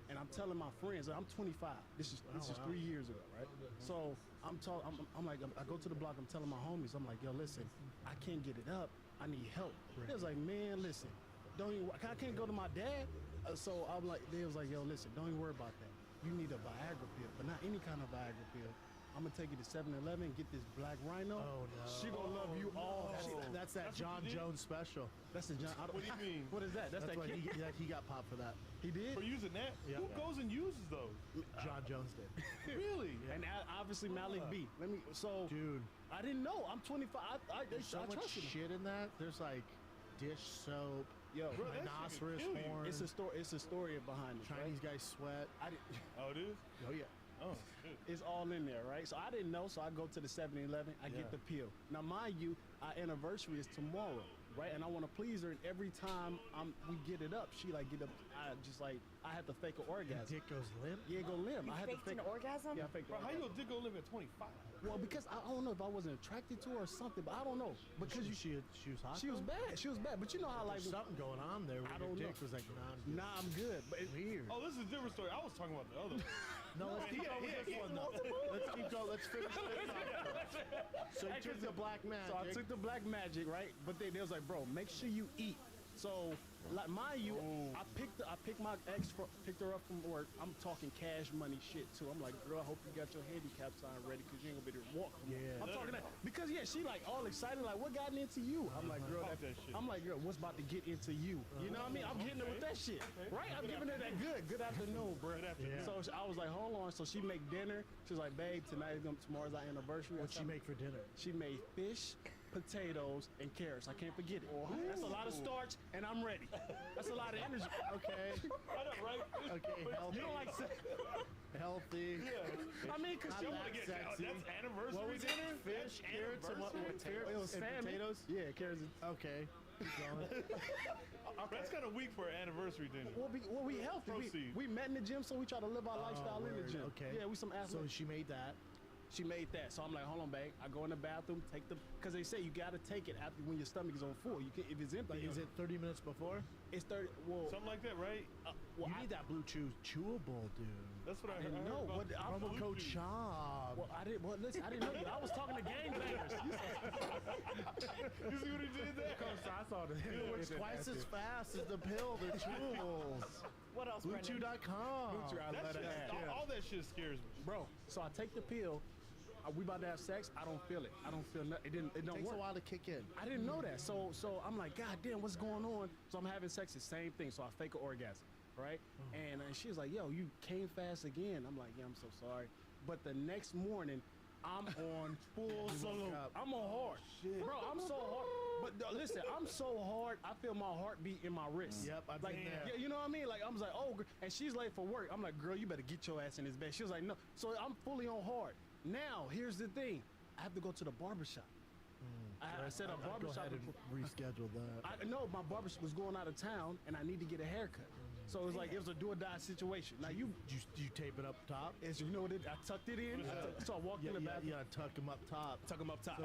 And I'm telling my friends, I'm 25. This is 3 years ago, right? So I'm like, I go to the block. I'm telling my homies, I'm like, yo, listen, I can't get it up. I need help. They was like, man, listen, don't even. I can't go to my dad. So I'm like, they was like, yo, listen, don't even worry about that. You need a Viagra pill, but not any kind of Viagra pill. I'm gonna take you to 7-Eleven and get this black rhino. Oh no! She gonna love you all. That's that John Jones special. That's the John. What do you mean? What is that? That's that what kid. he got popped for that. He did? For using that? Yeah. Who goes and uses those? John Jones did. Really? Yeah. And obviously Malik B. Dude, I didn't know. I'm 25. there's so much shit in that. There's like dish soap. Yo, rhinoceros horn. It's a story. It's a story behind it. Chinese guy sweat. Oh, it is? Oh yeah. Oh, shit. It's all in there, right? So I didn't know, so I go to the 7-Eleven, I get the pill. Now, mind you, our anniversary is tomorrow, right? And I want to please her, and every time we get it up, she like get up, I have to fake an orgasm. Your dick goes limp? Yeah, go limp. You I had to faked fake an orgasm? Yeah, I faked Bro, an how orgasm. your dick gonna live at 25? Well, because I don't know if I wasn't attracted to her or something, but I don't know. Because she was hot. she was bad. She was bad. But you know how like There's something going on there. I Where don't your know. dick was like, nah, I'm good. But it's weird. Oh, this is a different story. I was talking about the other one. No, let's keep going with this one though. Let's keep going. Let's finish this off. So you took the black magic. So I took the black magic, right? But they was like, bro, make sure you eat. So, like, mind you, I picked my picked her up from work. I'm talking cash money shit too. I'm like, girl, I hope you got your handicap sign ready because you ain't gonna be able to walk. Yeah. I'm talking that because she like all excited, like, what got into you? I'm like, girl, Fuck that shit. I'm like, girl, what's about to get into you? You know what I mean? I'm hitting her with that shit, right? I'm giving her that good afternoon, bro. Yeah. So I was like, hold on. So she make dinner. She's like, babe, tomorrow's our anniversary. What'd she make for dinner? She made fish, potatoes, and carrots. I can't forget it. That's a lot of starch, and I'm ready. That's a lot of energy. Okay. I know, right? Okay, healthy. You don't like healthy. Yeah. I mean, cause Not she that wanna sexy. That's anniversary What was it? dinner? Fish, carrots, and what? It was and salmon. potatoes. Yeah, carrots. Okay. Keep going. That's kind of weak for an anniversary dinner. Well, we healthy. Proceed. We met in the gym, so we try to live our lifestyle in the word. gym. Okay. Yeah, we some So athletes. she made that. She made that. So I'm like, hold on, babe. I go in the bathroom, because they say you got to take it after when your stomach is on full. You can, if it's empty. Like, is it 30 minutes before? It's 30. Well, Something like that, right? well, You need that blue chewable, dude. That's what I didn't heard. know. about What- the Promo blue code cheese. CHOP. Well, I didn't. Well, listen, I didn't know you. I was talking to game bangers. You see what he did there? I saw the. It's twice as fast as the pill. They're chewables. What else, Brendan? BlueChew.com. All that shit scares me. Bro, so I take the pill. We about to have sex. I don't feel it. I don't feel nothing. It don't Takes work. a while to kick in. I didn't know that. So I'm like, God damn, what's going on? So I'm having sex, the same thing. So I fake an orgasm, right? And she was like, yo, you came fast again. I'm like, yeah, I'm so sorry. But the next morning, I'm on full salute. I'm on hard. Bro, I'm so hard. But listen, I'm so hard, I feel my heartbeat in my wrist. Yep, I've like, been there. Yeah, you know what I mean? Like, I was like, oh, and she's late for work. I'm like, girl, you better get your ass in this bed. She was like, no. So I'm fully on hard. Now, here's the thing. I have to go to the barbershop. I set up Go barbershop. ahead and reschedule that. I know my barbershop was going out of town, and I need to get a haircut. So it was like, it was a do or die situation. Now you tape it up top? You know what? I tucked it in. So I walked in the bathroom. Yeah, tuck them up top. Tuck them up top. So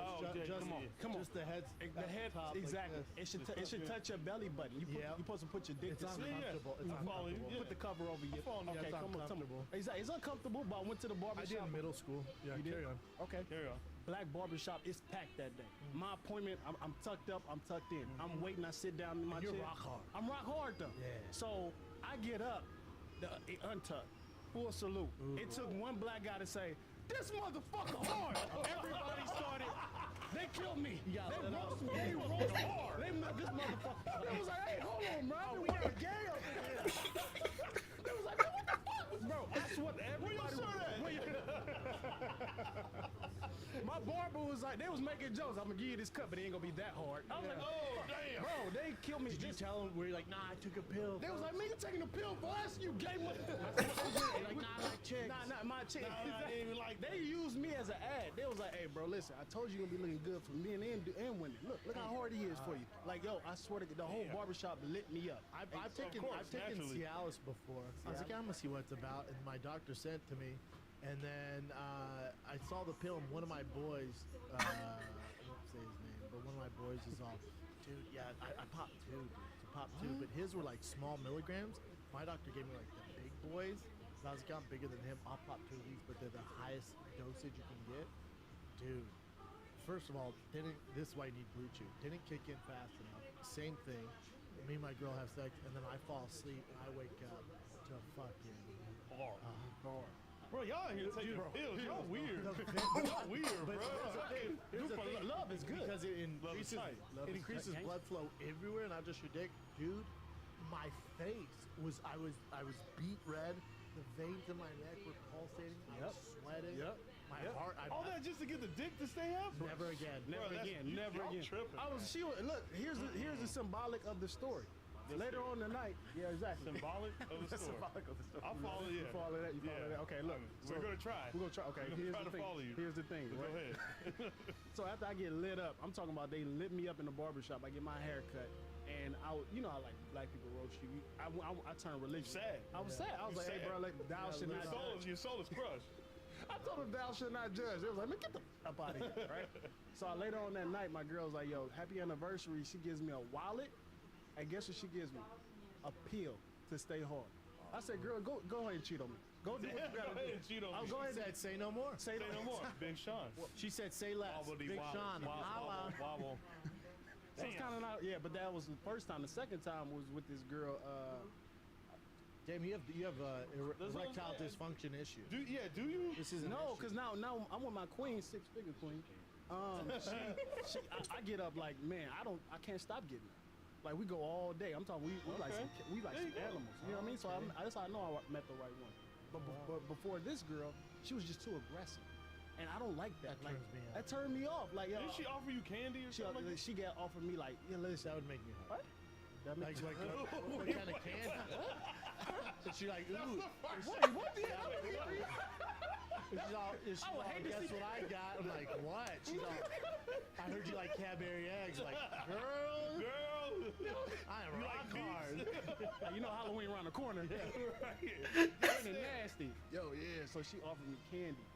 Come on. Just the head. The head, top, exactly. Like It should touch your belly button. You're supposed to put your dick. It's uncomfortable. It's uncomfortable. Put the cover over your. Okay, come on. Exactly. It's uncomfortable, but I went to the barbershop. I did in middle school. Yeah, You did? carry on. Okay. Carry on. Black barbershop is packed that day. My appointment, I'm tucked up, I'm tucked in. I'm waiting, I sit down in my You're chair. rock hard. I'm rock hard though. Yeah. So I get up, it untucked, full salute. It took one black guy to say, this motherfucker hard. Everybody started, they killed me. They roast me, they roast hard. This motherfucker, they was like, hey, hold on, bro, we got a gay up in here. They was like, man, what the fuck? Bro, I swear to everybody. My barber was like, they was making jokes. I'm gonna give you this cut, but it ain't gonna be that hard. I was like, oh damn, bro, they killed me. Did you tell them where you're like, nah, I took a pill? They was like, man, you taking a pill for us? You gay motherfucker. Like, nah, my chick. Nah, my chick. Nah, they even like They used me as an ad. They was like, hey, bro, listen, I told you you're gonna be looking good for men and women. Look how hard he is for you. Like, yo, I swear to God, the whole barbershop lit me up. I've taken Cialis before. I was like, I'm gonna see what it's about, and my doctor sent to me, and then I saw the pill, and one of my boys, I won't say his name, but one of my boys is all, dude, yeah, I popped two, but his were like small milligrams. My doctor gave me like the big boys, so I was like, I'm bigger than him. I'll pop 2 of these, but they're the highest dosage you can get, dude. First of all, this is why you need Blue Chew. Didn't kick in fast enough. Same thing. Me and my girl have sex, and then I fall asleep, and I wake up to fucking hard. Bro, y'all here taking pills. Y'all weird. Y'all weird, bro. Here's the thing. Love is good. Because it increases blood flow everywhere, not just your dick. Dude, my face was, I was beet red. The veins in my neck were pulsating. I was sweating. My heart. All that just to get the dick to stay up? Never again. Never again. Y'all tripping, Look, here's the symbolic of the story. later on the night, yeah, exactly. Symbolic of the store. Symbolic of the store. I'll follow you. You follow that? You follow that? Okay, look. We're gonna try. We're gonna try. Okay, We're here's gonna try the to thing. follow you. Here's the thing. But Right? Go ahead. So after I get lit up, I'm talking about they lit me up in the barbershop. I get my hair cut, and I like black people roast you. I turned religious. Sad. I was sad. I was like, hey, bro, like, thou should not judge. Your soul is crushed. I told him thou should not judge. It was like, man, get the up out of here, right? So later on that night, my girl's like, yo, happy anniversary. She gives me a wallet, and guess what she gives me? A pill to stay hard. I said, girl, go ahead and cheat on me. Go do what you gotta do. Cheat on me. Go ahead and Say no more. say no more. Big Sean. She said, say less. Big Sean. Holla. Wobble. So it's kind of not, yeah, but that was the first time. The second time was with this girl. Damn, you have erectile dysfunction issue. Do you? This isn't No, because now I'm with my queen, 6-figure queen. I get up like, man, I can't stop getting up. Like, we go all day. I'm talking, we like some animals. You know what I mean? So that's how I know I met the right one. But before this girl, she was just too aggressive. And I don't like that. Like, turns me off. that turned me off. Like, Didn't she offer you candy or something? She got offered me like, yeah, listen. That would make me hot. What? That Like, what kind of candy? So she like, ooh. What? She's all, guess what I got? I'm like, what? She's all, I heard you like Cadbury eggs. Like, girl, I am rock hard. You know Halloween around the corner. Right. Kinda nasty. Yo, yeah. So she offered me candy.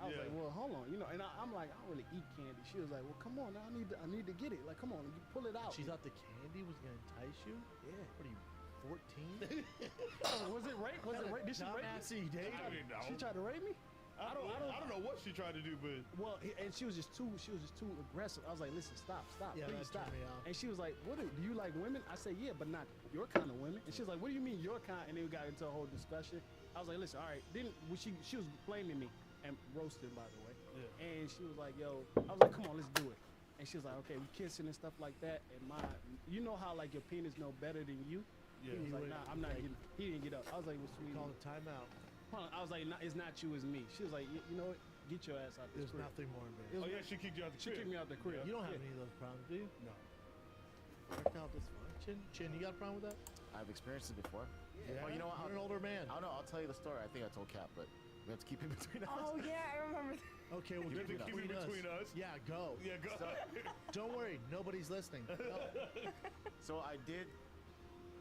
I was like, well, hold on, and I'm like, I don't really eat candy. She was like, well, come on, now I need to get it. Like, come on, you pull it out. She thought the candy was gonna entice you? Yeah. What are you, 14? Was it rape? Did she rape me? She tried to rape me? I don't know what she tried to do, but and she was just too aggressive. I was like, listen, stop, Yeah, please that stop. turned me off. And she was like, what do you like women? I said, yeah, but not your kind of women. And she was like, what do you mean your kind? And then we got into a whole discussion. I was like, listen, all right. Then she was blaming me and roasting, by the way. Yeah. And she was like, yo, I was like, come on, let's do it. And she was like, okay, we kissing and stuff like that. And you know how like your penis know better than you? Yeah. He was like, nah, I'm not getting. He didn't get up. I was like, well, sweetie. Call it timeout. I was like, nah, it's not you, it's me. She was like, you know what? Get your ass out this There's crib. nothing more embarrassing. Oh yeah, she kicked you out the crib. She kicked me out the crib. You don't have any of those problems, do you? No. Erectile dysfunction? Chin, you got a problem with that? I've experienced it before. Yeah. Well, you know what? You're an older man. I don't know. I'll tell you the story. I think I told Cap, but we have to keep it between us. Oh yeah, I remember that. Okay, we'll keep it between us. Yeah, go. Yeah, go. Don't worry, nobody's listening. So I did.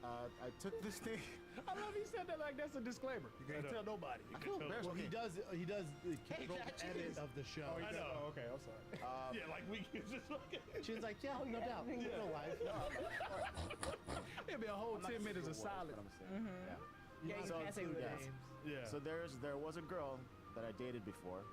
I took this thing. I love he said that like that's a disclaimer. You can't tell nobody. I feel embarrassed. Well, he does the controlled edit of the show. Oh, I know. Okay, I'm sorry. Yeah, like we just fucking. Chin's like, yeah, no doubt. No life. It'll be a whole 10 minutes of silence. Yeah, you can't say what it is. Yeah. So there was a girl that I dated before,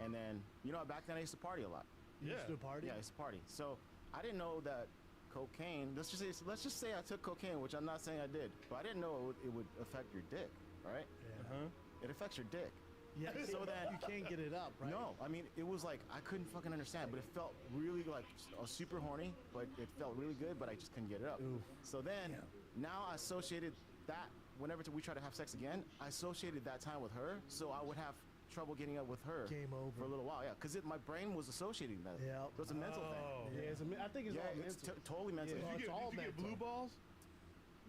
and then back then I used to party a lot. You used to party? Yeah, I used to party. So I didn't know that cocaine. Let's just say I took cocaine, which I'm not saying I did, but I didn't know it would affect your dick, right? Yeah. It affects your dick. Yeah. So then you can't get it up, right? No, I mean it was like I couldn't fucking understand, but it felt really like super horny, but it felt really good, but I just couldn't get it up. Oof. So then now I associated that whenever we try to have sex again, I associated that time with her, so I would have trouble getting up with her. Game over. For a little while, yeah, because my brain was associating that. Yeah. So it's a mental thing. Yeah, I think it's all mental. Totally mental. Yeah. Did you get blue balls?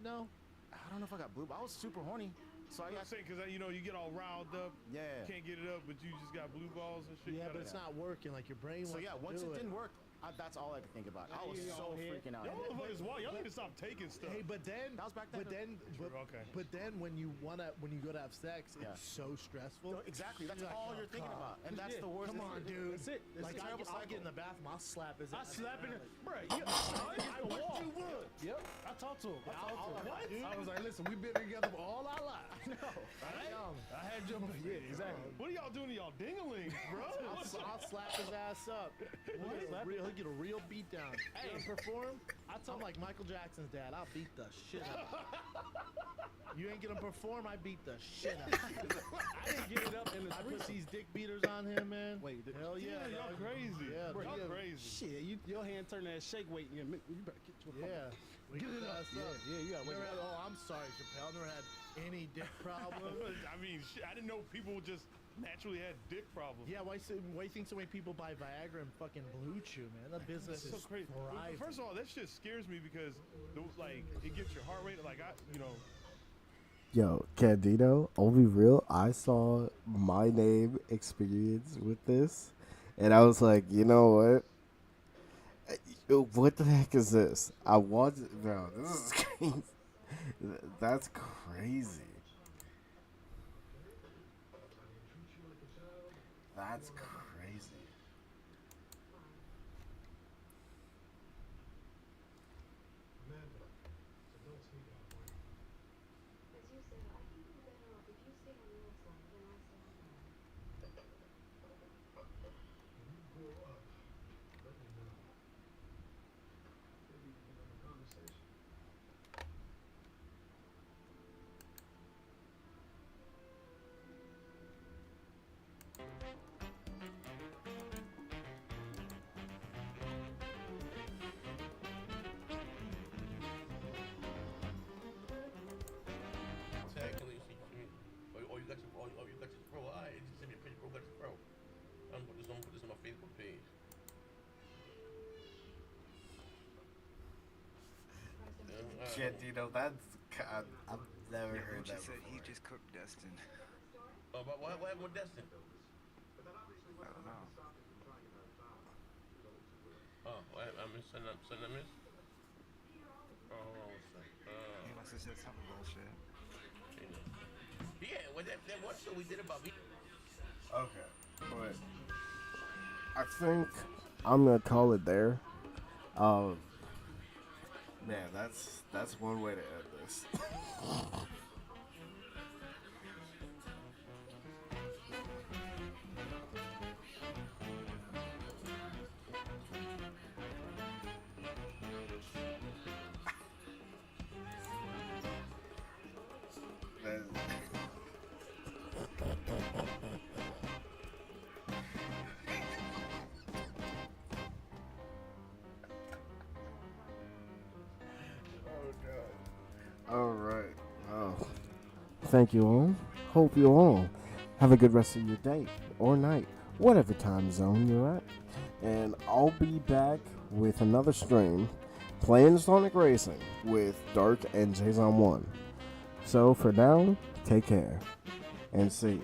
No. I don't know if I got blue. I was super horny. So I I'm saying because you get all riled up. Yeah. Can't get it up, but you just got blue balls and shit. Yeah, but it's not working. Like your brain. So wants yeah, to once do it didn't work, that's all I could think about. I was so freaking out. Y'all motherfuckers, y'all need to stop taking stuff. Hey, but then that was back then. But then when you go to have sex, it's so stressful. No, exactly. That's all you're thinking about, and that's the worst. Come on, dude. That's it. Like I'll get in the bathroom, I'll slap his ass. I slap it, bro. I what you would. Yep. I talked to him. What? I was like, listen, we've been together for all our lives. No. Right? I had your yeah, exactly. What are y'all doing to y'all dinglings, bro? I'll slap his ass up. He'll get a real beat down. Hey, perform? I'm like Michael Jackson's dad. I'll beat the shit out of you. You ain't gonna perform, I beat the shit out of you. I didn't get it up in the I put these dick beaters on him, man. Wait, hell yeah. Y'all crazy. Yeah, bro, y'all crazy. Shit, your hand turned that shake weight. You better get your Yeah. Get it up. Yeah, you gotta wait. I'm sorry, Chappelle. Never had any dick problem. I mean, shit, I didn't know people would just naturally had dick problems. Yeah, why you think so many people buy Viagra and fucking Blue Chew, man? That business That's is so crazy. thriving. First of all, that shit scares me because it gets your heart rate. Like Yo, Candido, I'll be real. I saw my name experience with this, and I was like, you know what? What the heck is this? I want, bro. This is crazy. That's crazy. That's crazy. Technically, you got your pro. Alright, just send me a picture, bro. Got your pro. I'm gonna put this on my Facebook page. Candido, that's I've never heard that said before. he just cooked Destin. Oh, but what happened with Destin? I don't know. Oh, I'm sending that miss. Oh, hold on a second. He must have said some bullshit. Yeah, well, that one show we did about me. Okay, but I think I'm gonna call it there. Man, that's one way to end this. All right. Oh, thank you all. Hope you all have a good rest of your day or night, whatever time zone you're at. And I'll be back with another stream playing Sonic Racing with Dark and Jason 1. So for now, take care and see you.